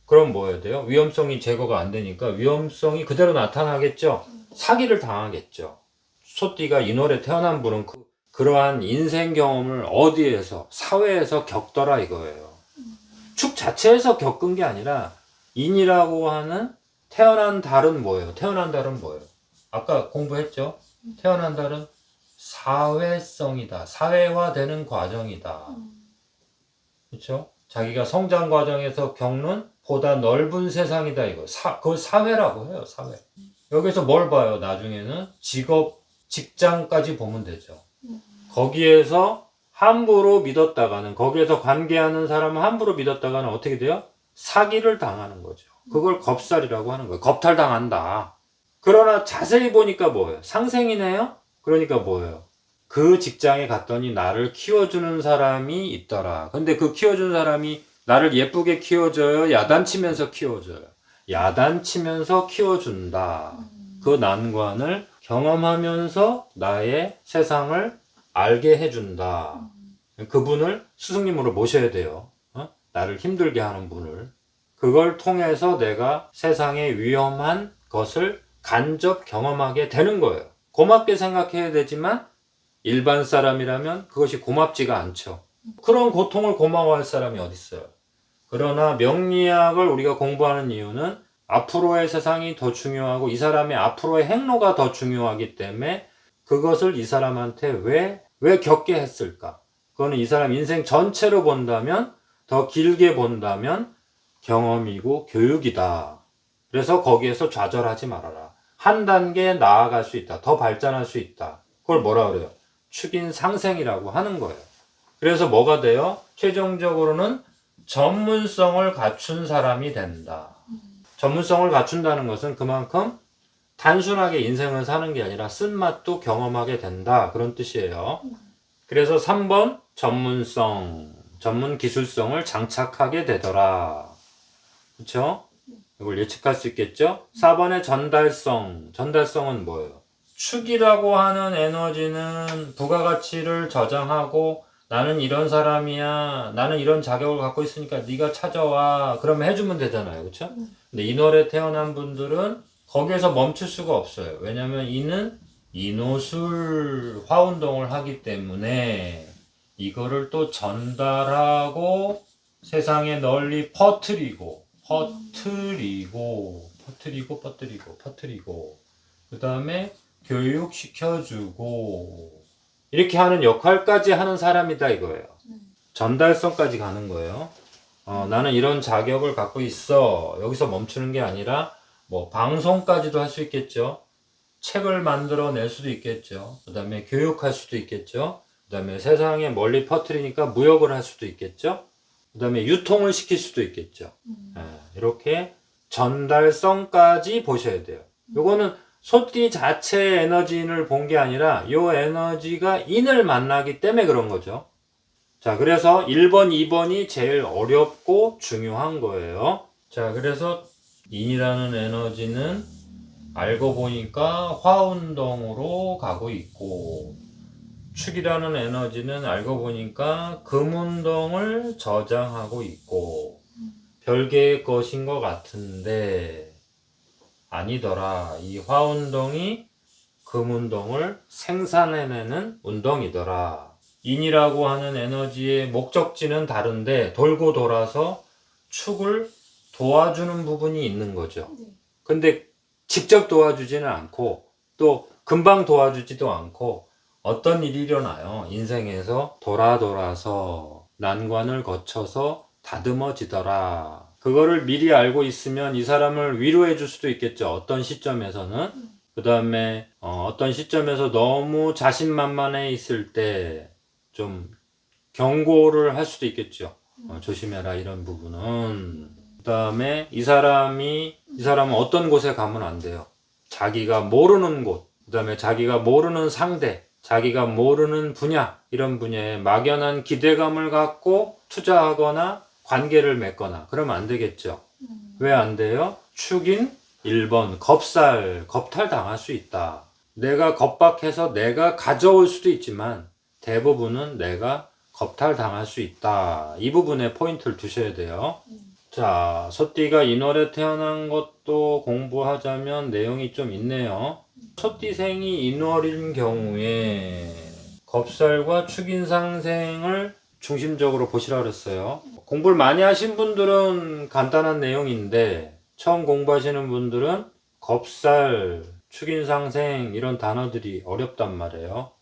그럼 뭐 해야 돼요? 위험성이 제거가 안 되니까 위험성이 그대로 나타나겠죠. 사기를 당하겠죠. 소띠가 인월에 태어난 분은 그러한 인생 경험을 어디에서 사회에서 겪더라 이거예요. 축 자체에서 겪은 게 아니라 인이라고 하는 태어난 달은 뭐예요? 태어난 달은 뭐예요? 아까 공부했죠? 태어난 달은 사회성이다. 사회화되는 과정이다. 그렇죠? 자기가 성장 과정에서 겪는 보다 넓은 세상이다 이거. 그걸 사회라고 해요. 사회. 여기서 뭘 봐요? 나중에는 직업, 직장까지 보면 되죠. 거기에서 함부로 믿었다가는 거기에서 관계하는 사람을 함부로 믿었다가는 어떻게 돼요? 사기를 당하는 거죠. 그걸 겁살이라고 하는 거예요. 겁탈당한다. 그러나 자세히 보니까 뭐예요? 상생이네요? 그러니까 뭐예요? 그 직장에 갔더니 나를 키워주는 사람이 있더라. 근데 그 키워주는 사람이 나를 예쁘게 키워줘요? 야단치면서 키워줘요? 야단치면서 키워준다. 그 난관을 경험하면서 나의 세상을 알게 해준다. 그분을 스승님으로 모셔야 돼요. 나를 힘들게 하는 분을. 그걸 통해서 내가 세상의 위험한 것을 간접 경험하게 되는 거예요. 고맙게 생각해야 되지만 일반 사람이라면 그것이 고맙지가 않죠. 그런 고통을 고마워할 사람이 어디 있어요. 그러나 명리학을 우리가 공부하는 이유는 앞으로의 세상이 더 중요하고 이 사람의 앞으로의 행로가 더 중요하기 때문에 그것을 이 사람한테 왜 겪게 했을까? 그거는 이 사람 인생 전체로 본다면, 더 길게 본다면 경험이고 교육이다. 그래서 거기에서 좌절하지 말아라. 한 단계 나아갈 수 있다. 더 발전할 수 있다. 그걸 뭐라 그래요? 축인 상생이라고 하는 거예요. 그래서 뭐가 돼요? 최종적으로는 전문성을 갖춘 사람이 된다. 전문성을 갖춘다는 것은 그만큼 단순하게 인생을 사는 게 아니라 쓴맛도 경험하게 된다. 그런 뜻이에요. 그래서 3번 전문성, 전문 기술성을 장착하게 되더라. 그렇죠? 이걸 예측할 수 있겠죠? 4번의 전달성, 전달성은 뭐예요? 축이라고 하는 에너지는 부가가치를 저장하고 나는 이런 사람이야, 나는 이런 자격을 갖고 있으니까 네가 찾아와, 그러면 해주면 되잖아요. 그렇죠? 근데 인월에 태어난 분들은 거기에서 멈출 수가 없어요. 왜냐면 이는 인호술 화운동을 하기 때문에 이거를 또 전달하고 세상에 널리 퍼뜨리고 그 다음에 교육시켜주고 이렇게 하는 역할까지 하는 사람이다 이거예요. 전달성까지 가는 거예요. 나는 이런 자격을 갖고 있어. 여기서 멈추는 게 아니라 뭐 방송까지도 할 수 있겠죠. 책을 만들어낼 수도 있겠죠. 그 다음에 교육할 수도 있겠죠. 그 다음에 세상에 멀리 퍼뜨리니까 무역을 할 수도 있겠죠. 그 다음에 유통을 시킬 수도 있겠죠. 이렇게 전달성까지 보셔야 돼요. 요거는 소띠 자체의 에너지인을 본 게 아니라 이 에너지가 인을 만나기 때문에 그런 거죠. 자, 그래서 1번, 2번이 제일 어렵고 중요한 거예요. 자, 그래서 인이라는 에너지는 알고 보니까 화운동으로 가고 있고, 축이라는 에너지는 알고 보니까 금운동을 저장하고 있고, 별개의 것인 것 같은데 아니더라. 이 화운동이 금운동을 생산해내는 운동이더라. 인이라고 하는 에너지의 목적지는 다른데 돌고 돌아서 축을 도와주는 부분이 있는 거죠. 근데 직접 도와주지는 않고 또 금방 도와주지도 않고 어떤 일이 일어나요. 인생에서 돌아서 난관을 거쳐서 다듬어지더라. 그거를 미리 알고 있으면 이 사람을 위로해 줄 수도 있겠죠. 어떤 시점에서는. 그 다음에 어떤 시점에서 너무 자신만만해 있을 때 좀 경고를 할 수도 있겠죠. 조심해라 이런 부분은. 그 다음에 이 사람은 어떤 곳에 가면 안 돼요. 자기가 모르는 곳, 그 다음에 자기가 모르는 상대, 자기가 모르는 분야, 이런 분야에 막연한 기대감을 갖고 투자하거나 관계를 맺거나 그러면 안 되겠죠. 왜 안 돼요? 축인 1번 겁탈 당할 수 있다. 내가 겁박해서 내가 가져올 수도 있지만 대부분은 내가 겁탈 당할 수 있다. 이 부분에 포인트를 두셔야 돼요. 자, 소띠가 인월에 태어난 것도 공부하자면 내용이 좀 있네요. 소띠생이 인월인 경우에 겁살과 축인상생을 중심적으로 보시라 그랬어요. 공부를 많이 하신 분들은 간단한 내용인데 처음 공부하시는 분들은 겁살, 축인상생 이런 단어들이 어렵단 말이에요.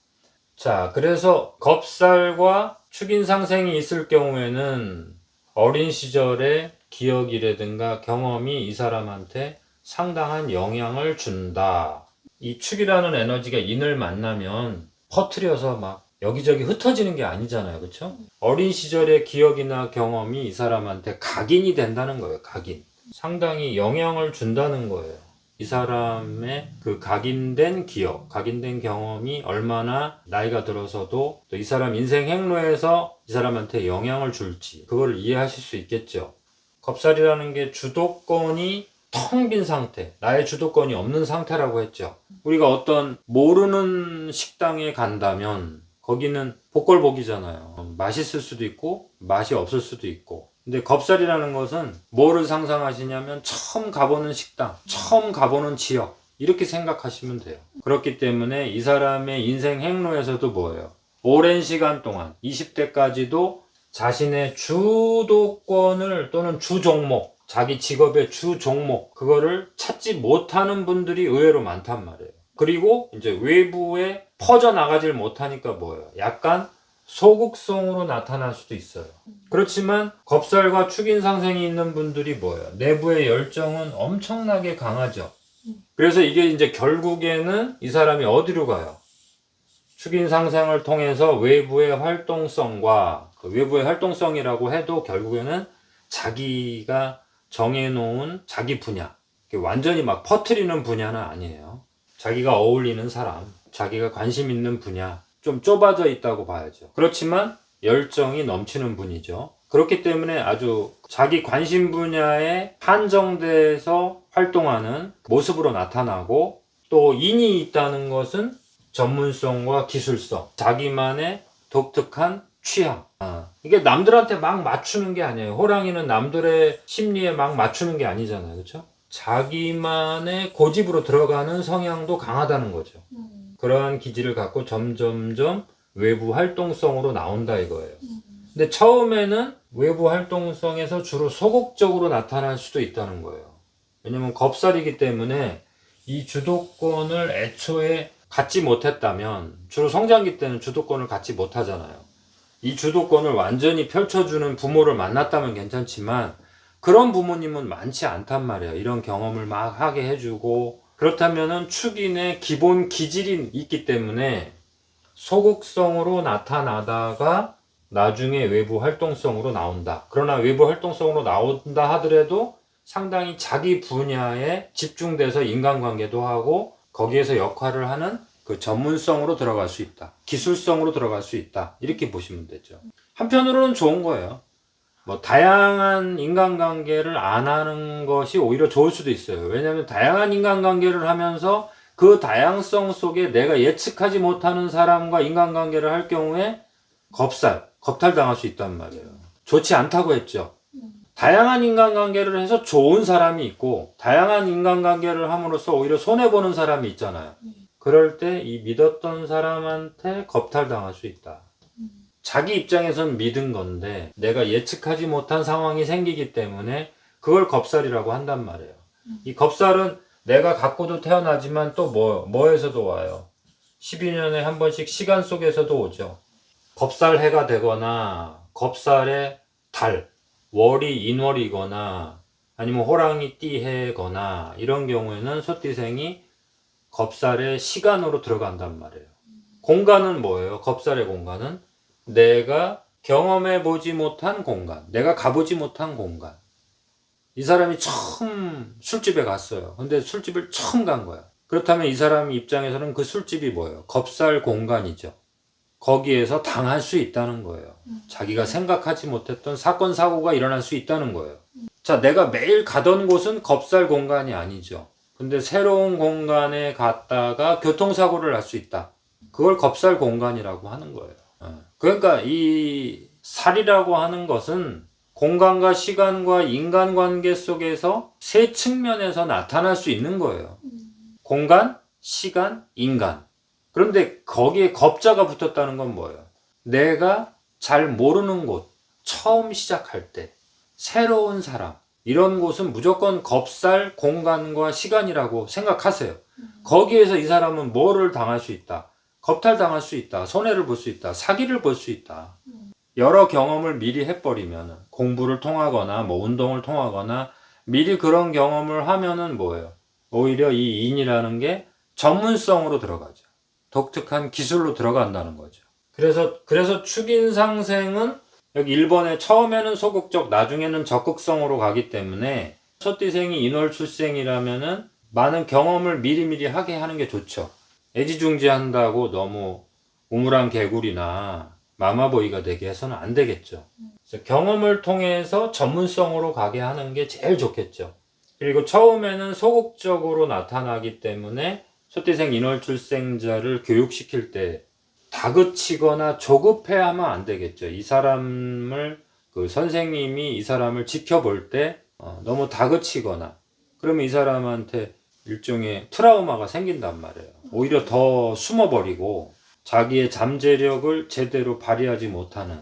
자, 그래서 겁살과 축인상생이 있을 경우에는 어린 시절의 기억이라든가 경험이 이 사람한테 상당한 영향을 준다. 이 축이라는 에너지가 인을 만나면 퍼트려서 막 여기저기 흩어지는 게 아니잖아요. 그렇죠? 어린 시절의 기억이나 경험이 이 사람한테 각인이 된다는 거예요. 각인. 상당히 영향을 준다는 거예요. 이 사람의 그 각인된 기억, 각인된 경험이 얼마나 나이가 들어서도 또 이 사람 인생 행로에서 이 사람한테 영향을 줄지 그걸 이해하실 수 있겠죠. 겁살이라는 게 주도권이 텅 빈 상태, 나의 주도권이 없는 상태라고 했죠. 우리가 어떤 모르는 식당에 간다면 거기는 복걸복이잖아요. 맛있을 수도 있고 맛이 없을 수도 있고. 근데 겁살이라는 것은 뭐를 상상하시냐면 처음 가보는 식당, 처음 가보는 지역 이렇게 생각하시면 돼요. 그렇기 때문에 이 사람의 인생 행로에서도 뭐예요? 오랜 시간 동안 20대까지도 자신의 주도권을 또는 주 종목, 자기 직업의 주 종목 그거를 찾지 못하는 분들이 의외로 많단 말이에요. 그리고 이제 외부에 퍼져나가질 못하니까 뭐예요? 약간 소극성으로 나타날 수도 있어요. 그렇지만 겁살과 축인상생이 있는 분들이 뭐예요? 내부의 열정은 엄청나게 강하죠. 그래서 이게 이제 결국에는 이 사람이 어디로 가요? 축인상생을 통해서 외부의 활동성과 그 외부의 활동성이라고 해도 결국에는 자기가 정해놓은 자기 분야, 완전히 막 퍼뜨리는 분야는 아니에요. 자기가 어울리는 사람, 자기가 관심 있는 분야, 좀 좁아져 있다고 봐야죠. 그렇지만 열정이 넘치는 분이죠. 그렇기 때문에 아주 자기 관심 분야에 한정돼서 활동하는 모습으로 나타나고 또 인이 있다는 것은 전문성과 기술성, 자기만의 독특한 취향. 이게 남들한테 막 맞추는 게 아니에요. 호랑이는 남들의 심리에 막 맞추는 게 아니잖아요. 그렇죠? 자기만의 고집으로 들어가는 성향도 강하다는 거죠. 그러한 기질을 갖고 점점점 외부 활동성으로 나온다 이거예요. 근데 처음에는 외부 활동성에서 주로 소극적으로 나타날 수도 있다는 거예요. 왜냐면 겁살이기 때문에 이 주도권을 애초에 갖지 못했다면 주로 성장기 때는 주도권을 갖지 못하잖아요. 이 주도권을 완전히 펼쳐주는 부모를 만났다면 괜찮지만 그런 부모님은 많지 않단 말이에요. 이런 경험을 막 하게 해주고 그렇다면은 축인의 기본 기질이 있기 때문에 소극성으로 나타나다가 나중에 외부 활동성으로 나온다. 그러나 외부 활동성으로 나온다 하더라도 상당히 자기 분야에 집중돼서 인간관계도 하고 거기에서 역할을 하는 그 전문성으로 들어갈 수 있다. 기술성으로 들어갈 수 있다. 이렇게 보시면 되죠. 한편으로는 좋은 거예요. 뭐 다양한 인간관계를 안 하는 것이 오히려 좋을 수도 있어요. 왜냐하면 다양한 인간관계를 하면서 그 다양성 속에 내가 예측하지 못하는 사람과 인간관계를 할 경우에 겁탈당할 수 있단 말이에요. 좋지 않다고 했죠. 다양한 인간관계를 해서 좋은 사람이 있고 다양한 인간관계를 함으로써 오히려 손해보는 사람이 있잖아요. 그럴 때 이 믿었던 사람한테 겁탈당할 수 있다. 자기 입장에선 믿은 건데 내가 예측하지 못한 상황이 생기기 때문에 그걸 겁살이라고 한단 말이에요. 이 겁살은 내가 갖고도 태어나지만 또 뭐에서도 와요. 12년에 한 번씩 시간 속에서도 오죠. 겁살해가 되거나 겁살의 달, 월이 인월이거나 아니면 호랑이 띠해거나 이런 경우에는 소띠생이 겁살의 시간으로 들어간단 말이에요. 공간은 뭐예요? 겁살의 공간은 내가 경험해보지 못한 공간, 내가 가보지 못한 공간. 이 사람이 처음 술집에 갔어요. 근데 술집을 처음 간 거야. 그렇다면 이 사람 입장에서는 그 술집이 뭐예요? 겁살 공간이죠. 거기에서 당할 수 있다는 거예요. 자기가 생각하지 못했던 사건, 사고가 일어날 수 있다는 거예요. 자, 내가 매일 가던 곳은 겁살 공간이 아니죠. 근데 새로운 공간에 갔다가 교통사고를 할 수 있다. 그걸 겁살 공간이라고 하는 거예요. 그러니까 이 살이라고 하는 것은 공간과 시간과 인간관계 속에서 세 측면에서 나타날 수 있는 거예요. 공간, 시간, 인간. 그런데 거기에 겁자가 붙었다는 건 뭐예요? 내가 잘 모르는 곳, 처음 시작할 때, 새로운 사람, 이런 곳은 무조건 겁살 공간과 시간이라고 생각하세요. 거기에서 이 사람은 뭐를 당할 수 있다? 겁탈당할 수 있다. 손해를 볼 수 있다. 사기를 볼 수 있다. 여러 경험을 미리 해버리면 공부를 통하거나 뭐 운동을 통하거나 미리 그런 경험을 하면은 뭐예요? 오히려 이 인이라는 게 전문성으로 들어가죠. 독특한 기술로 들어간다는 거죠. 그래서 축인상생은 여기 1번에 처음에는 소극적, 나중에는 적극성으로 가기 때문에 소띠생이 인월출생이라면은 많은 경험을 미리미리 하게 하는 게 좋죠. 애지중지한다고 너무 우물안 개구리나 마마보이가 되게 해서는 안 되겠죠. 그래서 경험을 통해서 전문성으로 가게 하는 게 제일 좋겠죠. 그리고 처음에는 소극적으로 나타나기 때문에 소띠생 인월출생자를 교육시킬 때 다그치거나 조급해하면 안 되겠죠. 이 사람을 그 선생님이 이 사람을 지켜볼 때 너무 다그치거나 그러면 이 사람한테 일종의 트라우마가 생긴단 말이에요. 오히려 더 숨어버리고 자기의 잠재력을 제대로 발휘하지 못하는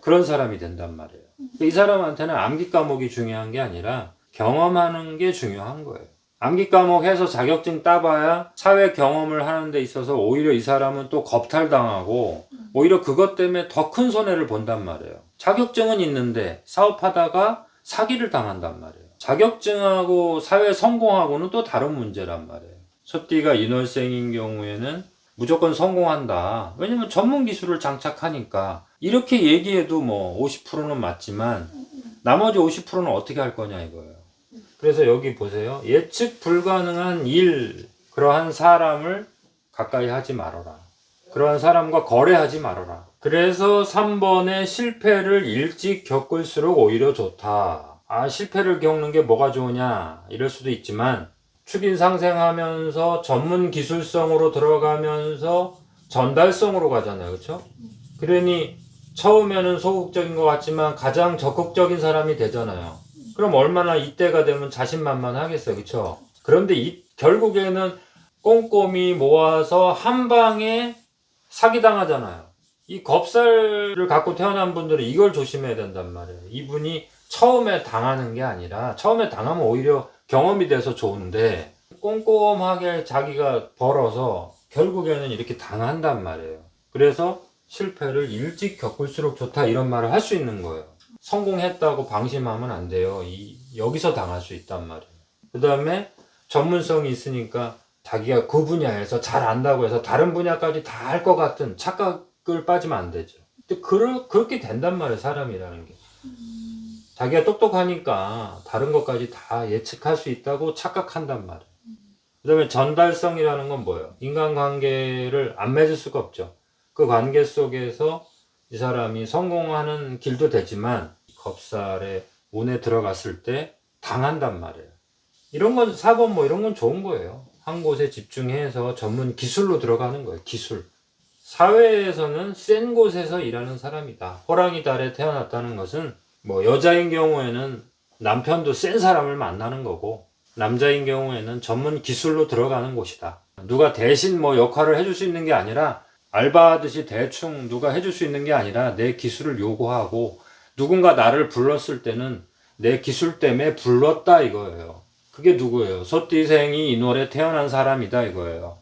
그런 사람이 된단 말이에요. 이 사람한테는 암기 과목이 중요한 게 아니라 경험하는 게 중요한 거예요. 암기 과목 해서 자격증 따봐야 사회 경험을 하는 데 있어서 오히려 이 사람은 또 겁탈당하고 오히려 그것 때문에 더 큰 손해를 본단 말이에요. 자격증은 있는데 사업하다가 사기를 당한단 말이에요. 자격증하고 사회 성공하고는 또 다른 문제란 말이에요. 소띠가 인월생인 경우에는 무조건 성공한다. 왜냐면 전문 기술을 장착하니까 이렇게 얘기해도 뭐 50%는 맞지만 나머지 50%는 어떻게 할 거냐 이거예요. 그래서 여기 보세요. 예측 불가능한 일, 그러한 사람을 가까이 하지 말아라. 그러한 사람과 거래하지 말아라. 그래서 3번에 실패를 일찍 겪을수록 오히려 좋다. 실패를 겪는 게 뭐가 좋으냐 이럴 수도 있지만 축인 상생하면서 전문 기술성으로 들어가면서 전달성으로 가잖아요. 그렇죠? 그러니 처음에는 소극적인 것 같지만 가장 적극적인 사람이 되잖아요. 그럼 얼마나 이때가 되면 자신만만하겠어요. 그렇죠? 그런데 결국에는 꼼꼼히 모아서 한 방에 사기당하잖아요. 이 겁살을 갖고 태어난 분들은 이걸 조심해야 된단 말이에요. 이분이 처음에 당하는 게 아니라 처음에 당하면 오히려 경험이 돼서 좋은데 꼼꼼하게 자기가 벌어서 결국에는 이렇게 당한단 말이에요. 그래서 실패를 일찍 겪을수록 좋다 이런 말을 할 수 있는 거예요. 성공했다고 방심하면 안 돼요. 여기서 당할 수 있단 말이에요. 그 다음에 전문성이 있으니까 자기가 그 분야에서 잘 안다고 해서 다른 분야까지 다 할 것 같은 착각을 빠지면 안 되죠. 근데 그렇게 된단 말이에요. 사람이라는 게. 자기가 똑똑하니까 다른 것까지 다 예측할 수 있다고 착각한단 말이에요. 그 다음에 전달성이라는 건 뭐예요? 인간관계를 안 맺을 수가 없죠. 그 관계 속에서 이 사람이 성공하는 길도 되지만 겁살의 운에 들어갔을 때 당한단 말이에요. 이런 건 사법 뭐 이런 건 좋은 거예요. 한 곳에 집중해서 전문 기술로 들어가는 거예요. 기술. 사회에서는 센 곳에서 일하는 사람이다. 호랑이 달에 태어났다는 것은 뭐 여자인 경우에는 남편도 센 사람을 만나는 거고 남자인 경우에는 전문 기술로 들어가는 곳이다. 누가 대신 뭐 역할을 해줄 수 있는 게 아니라 알바하듯이 대충 누가 해줄 수 있는 게 아니라 내 기술을 요구하고 누군가 나를 불렀을 때는 내 기술 때문에 불렀다 이거예요. 그게 누구예요? 소띠생이 이 노래 태어난 사람이다 이거예요.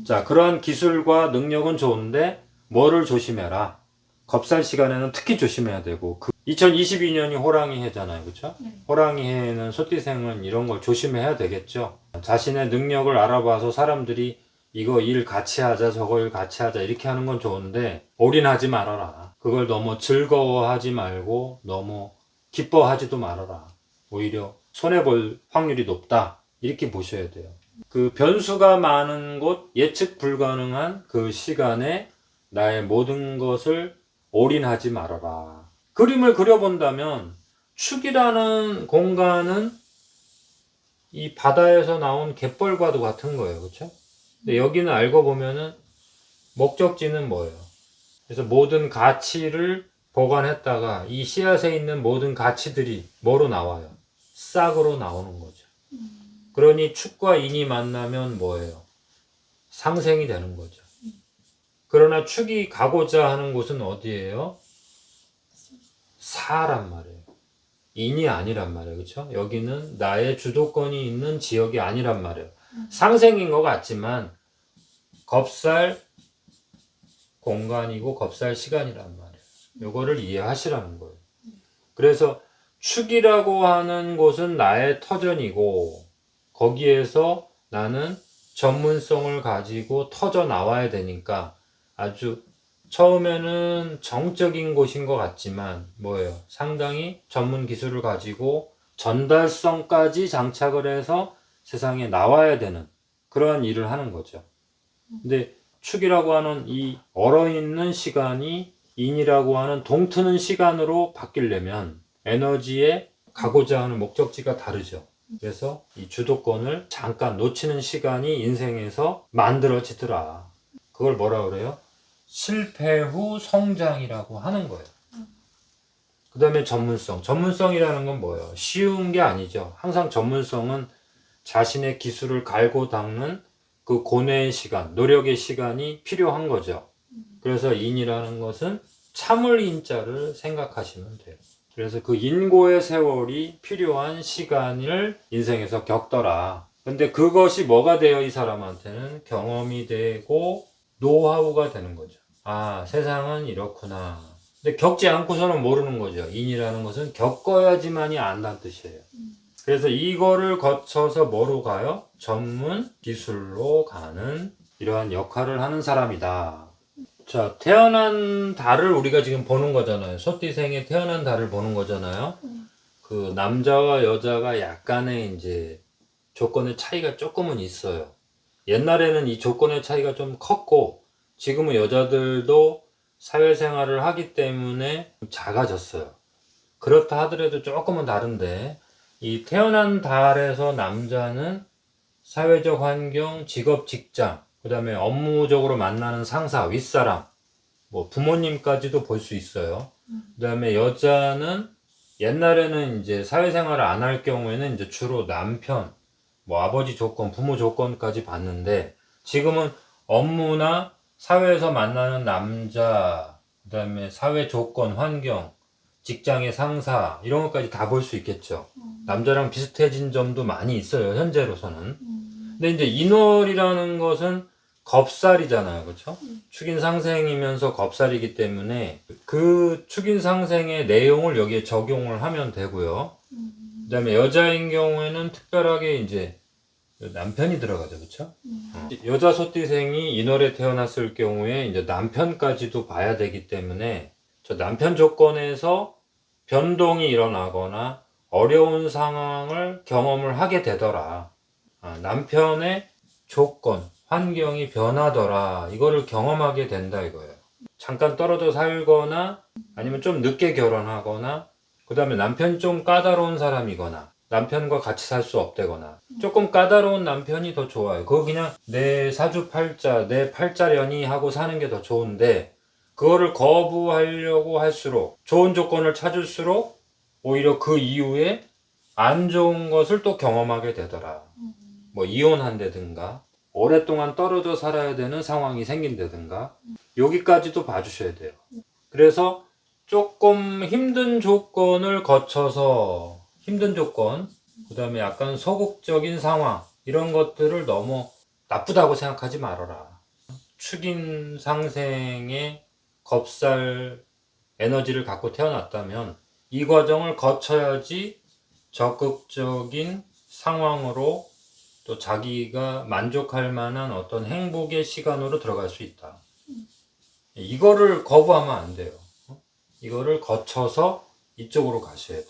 자, 그러한 기술과 능력은 좋은데 뭐를 조심해라. 겁살 시간에는 특히 조심해야 되고 2022년이 호랑이 해잖아요. 그렇죠? 네. 호랑이 해에는 소띠생은 이런 걸 조심해야 되겠죠. 자신의 능력을 알아봐서 사람들이 이거 일 같이 하자 저거 일 같이 하자 이렇게 하는 건 좋은데 올인하지 말아라. 그걸 너무 즐거워하지 말고 너무 기뻐하지도 말아라. 오히려 손해볼 확률이 높다. 이렇게 보셔야 돼요. 그 변수가 많은 곳, 예측 불가능한 그 시간에 나의 모든 것을 올인하지 말아라. 그림을 그려본다면 축이라는 공간은 이 바다에서 나온 갯벌과도 같은 거예요. 그렇죠? 근데 여기는 알고 보면은 목적지는 뭐예요? 그래서 모든 가치를 보관했다가 이 씨앗에 있는 모든 가치들이 뭐로 나와요? 싹으로 나오는 거죠. 그러니 축과 인이 만나면 뭐예요? 상생이 되는 거죠. 그러나 축이 가고자 하는 곳은 어디예요? 사란 말이에요. 인이 아니란 말이에요. 그렇죠? 여기는 나의 주도권이 있는 지역이 아니란 말이에요. 상생인 것 같지만 겁살 공간이고 겁살 시간이란 말이에요. 요거를 이해하시라는 거예요. 그래서 축이라고 하는 곳은 나의 터전이고 거기에서 나는 전문성을 가지고 터져 나와야 되니까 아주 처음에는 정적인 곳인 것 같지만 뭐예요? 상당히 전문 기술을 가지고 전달성까지 장착을 해서 세상에 나와야 되는 그러한 일을 하는 거죠. 근데 축이라고 하는 이 얼어있는 시간이 인이라고 하는 동트는 시간으로 바뀌려면 에너지에 가고자 하는 목적지가 다르죠. 그래서 이 주도권을 잠깐 놓치는 시간이 인생에서 만들어지더라. 그걸 뭐라 그래요? 실패 후 성장이라고 하는 거예요. 그 다음에 전문성. 전문성이라는 건 뭐예요? 쉬운 게 아니죠. 항상 전문성은 자신의 기술을 갈고 닦는 그 고뇌의 시간, 노력의 시간이 필요한 거죠. 그래서 인이라는 것은 참을 인자를 생각하시면 돼요. 그래서 그 인고의 세월이 필요한 시간을 인생에서 겪더라. 근데 그것이 뭐가 돼요? 이 사람한테는 경험이 되고 노하우가 되는 거죠. 아, 세상은 이렇구나. 근데 겪지 않고서는 모르는 거죠. 인이라는 것은 겪어야지만이 안다는 뜻이에요. 그래서 이거를 거쳐서 뭐로 가요? 전문 기술로 가는 이러한 역할을 하는 사람이다. 자, 태어난 달을 우리가 지금 보는 거잖아요. 소띠생의 태어난 달을 보는 거잖아요. 그 남자와 여자가 약간의 이제 조건의 차이가 조금은 있어요. 옛날에는 이 조건의 차이가 좀 컸고 지금은 여자들도 사회생활을 하기 때문에 작아졌어요. 그렇다 하더라도 조금은 다른데 이 태어난 달에서 남자는 사회적 환경, 직업, 직장, 그 다음에 업무적으로 만나는 상사, 윗사람, 뭐 부모님까지도 볼 수 있어요. 그 다음에 여자는 옛날에는 이제 사회생활을 안 할 경우에는 이제 주로 남편, 뭐 아버지 조건, 부모 조건까지 봤는데 지금은 업무나 사회에서 만나는 남자, 그 다음에 사회 조건, 환경, 직장의 상사 이런 것까지 다 볼 수 있겠죠. 남자랑 비슷해진 점도 많이 있어요. 현재로서는. 근데 이제 인월이라는 것은 겁살이잖아요. 그렇죠? 축인 상생이면서 겁살이기 때문에 그 축인 상생의 내용을 여기에 적용을 하면 되고요. 그다음에 여자인 경우에는 특별하게 이제 남편이 들어가죠. 그렇죠? 여자 소띠생이 인월에 태어났을 경우에 이제 남편까지도 봐야 되기 때문에 저 남편 조건에서 변동이 일어나거나 어려운 상황을 경험을 하게 되더라. 남편의 조건, 환경이 변하더라. 이거를 경험하게 된다 이거예요. 잠깐 떨어져 살거나 아니면 좀 늦게 결혼하거나 그 다음에 남편이 좀 까다로운 사람이거나 남편과 같이 살 수 없다거나 조금 까다로운 남편이 더 좋아요. 그거 그냥 내 사주팔자, 내 팔자련이 하고 사는 게 더 좋은데 그거를 거부하려고 할수록 좋은 조건을 찾을수록 오히려 그 이후에 안 좋은 것을 또 경험하게 되더라. 뭐 이혼한다든가 오랫동안 떨어져 살아야 되는 상황이 생긴다든가 여기까지도 봐주셔야 돼요. 그래서 조금 힘든 조건을 거쳐서 힘든 조건, 그 다음에 약간 소극적인 상황 이런 것들을 너무 나쁘다고 생각하지 말아라. 축인 상생의 겁살 에너지를 갖고 태어났다면 이 과정을 거쳐야지 적극적인 상황으로 또 자기가 만족할 만한 어떤 행복의 시간으로 들어갈 수 있다. 이거를 거부하면 안 돼요. 이거를 거쳐서 이쪽으로 가셔야 돼요.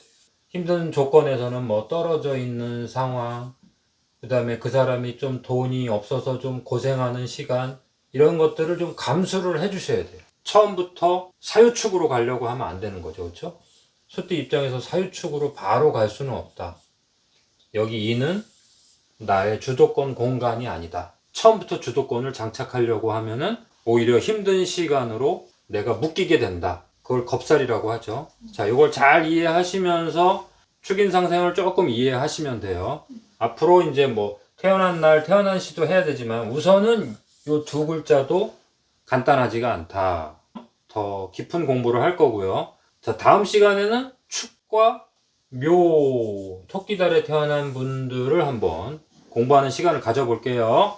힘든 조건에서는 뭐 떨어져 있는 상황, 그 다음에 그 사람이 좀 돈이 없어서 좀 고생하는 시간, 이런 것들을 좀 감수를 해 주셔야 돼요. 처음부터 사유축으로 가려고 하면 안 되는 거죠. 그렇죠? 소띠 입장에서 사유축으로 바로 갈 수는 없다. 여기 이는 나의 주도권 공간이 아니다. 처음부터 주도권을 장착하려고 하면은 오히려 힘든 시간으로 내가 묶이게 된다. 그걸 겁살이라고 하죠. 자, 이걸 잘 이해하시면서 축인상생을 조금 이해하시면 돼요. 앞으로 이제 뭐 태어난 날, 태어난 시도 해야 되지만 우선은 이 두 글자도 간단하지가 않다. 더 깊은 공부를 할 거고요. 자, 다음 시간에는 축과 묘, 토끼달에 태어난 분들을 한번 공부하는 시간을 가져볼게요.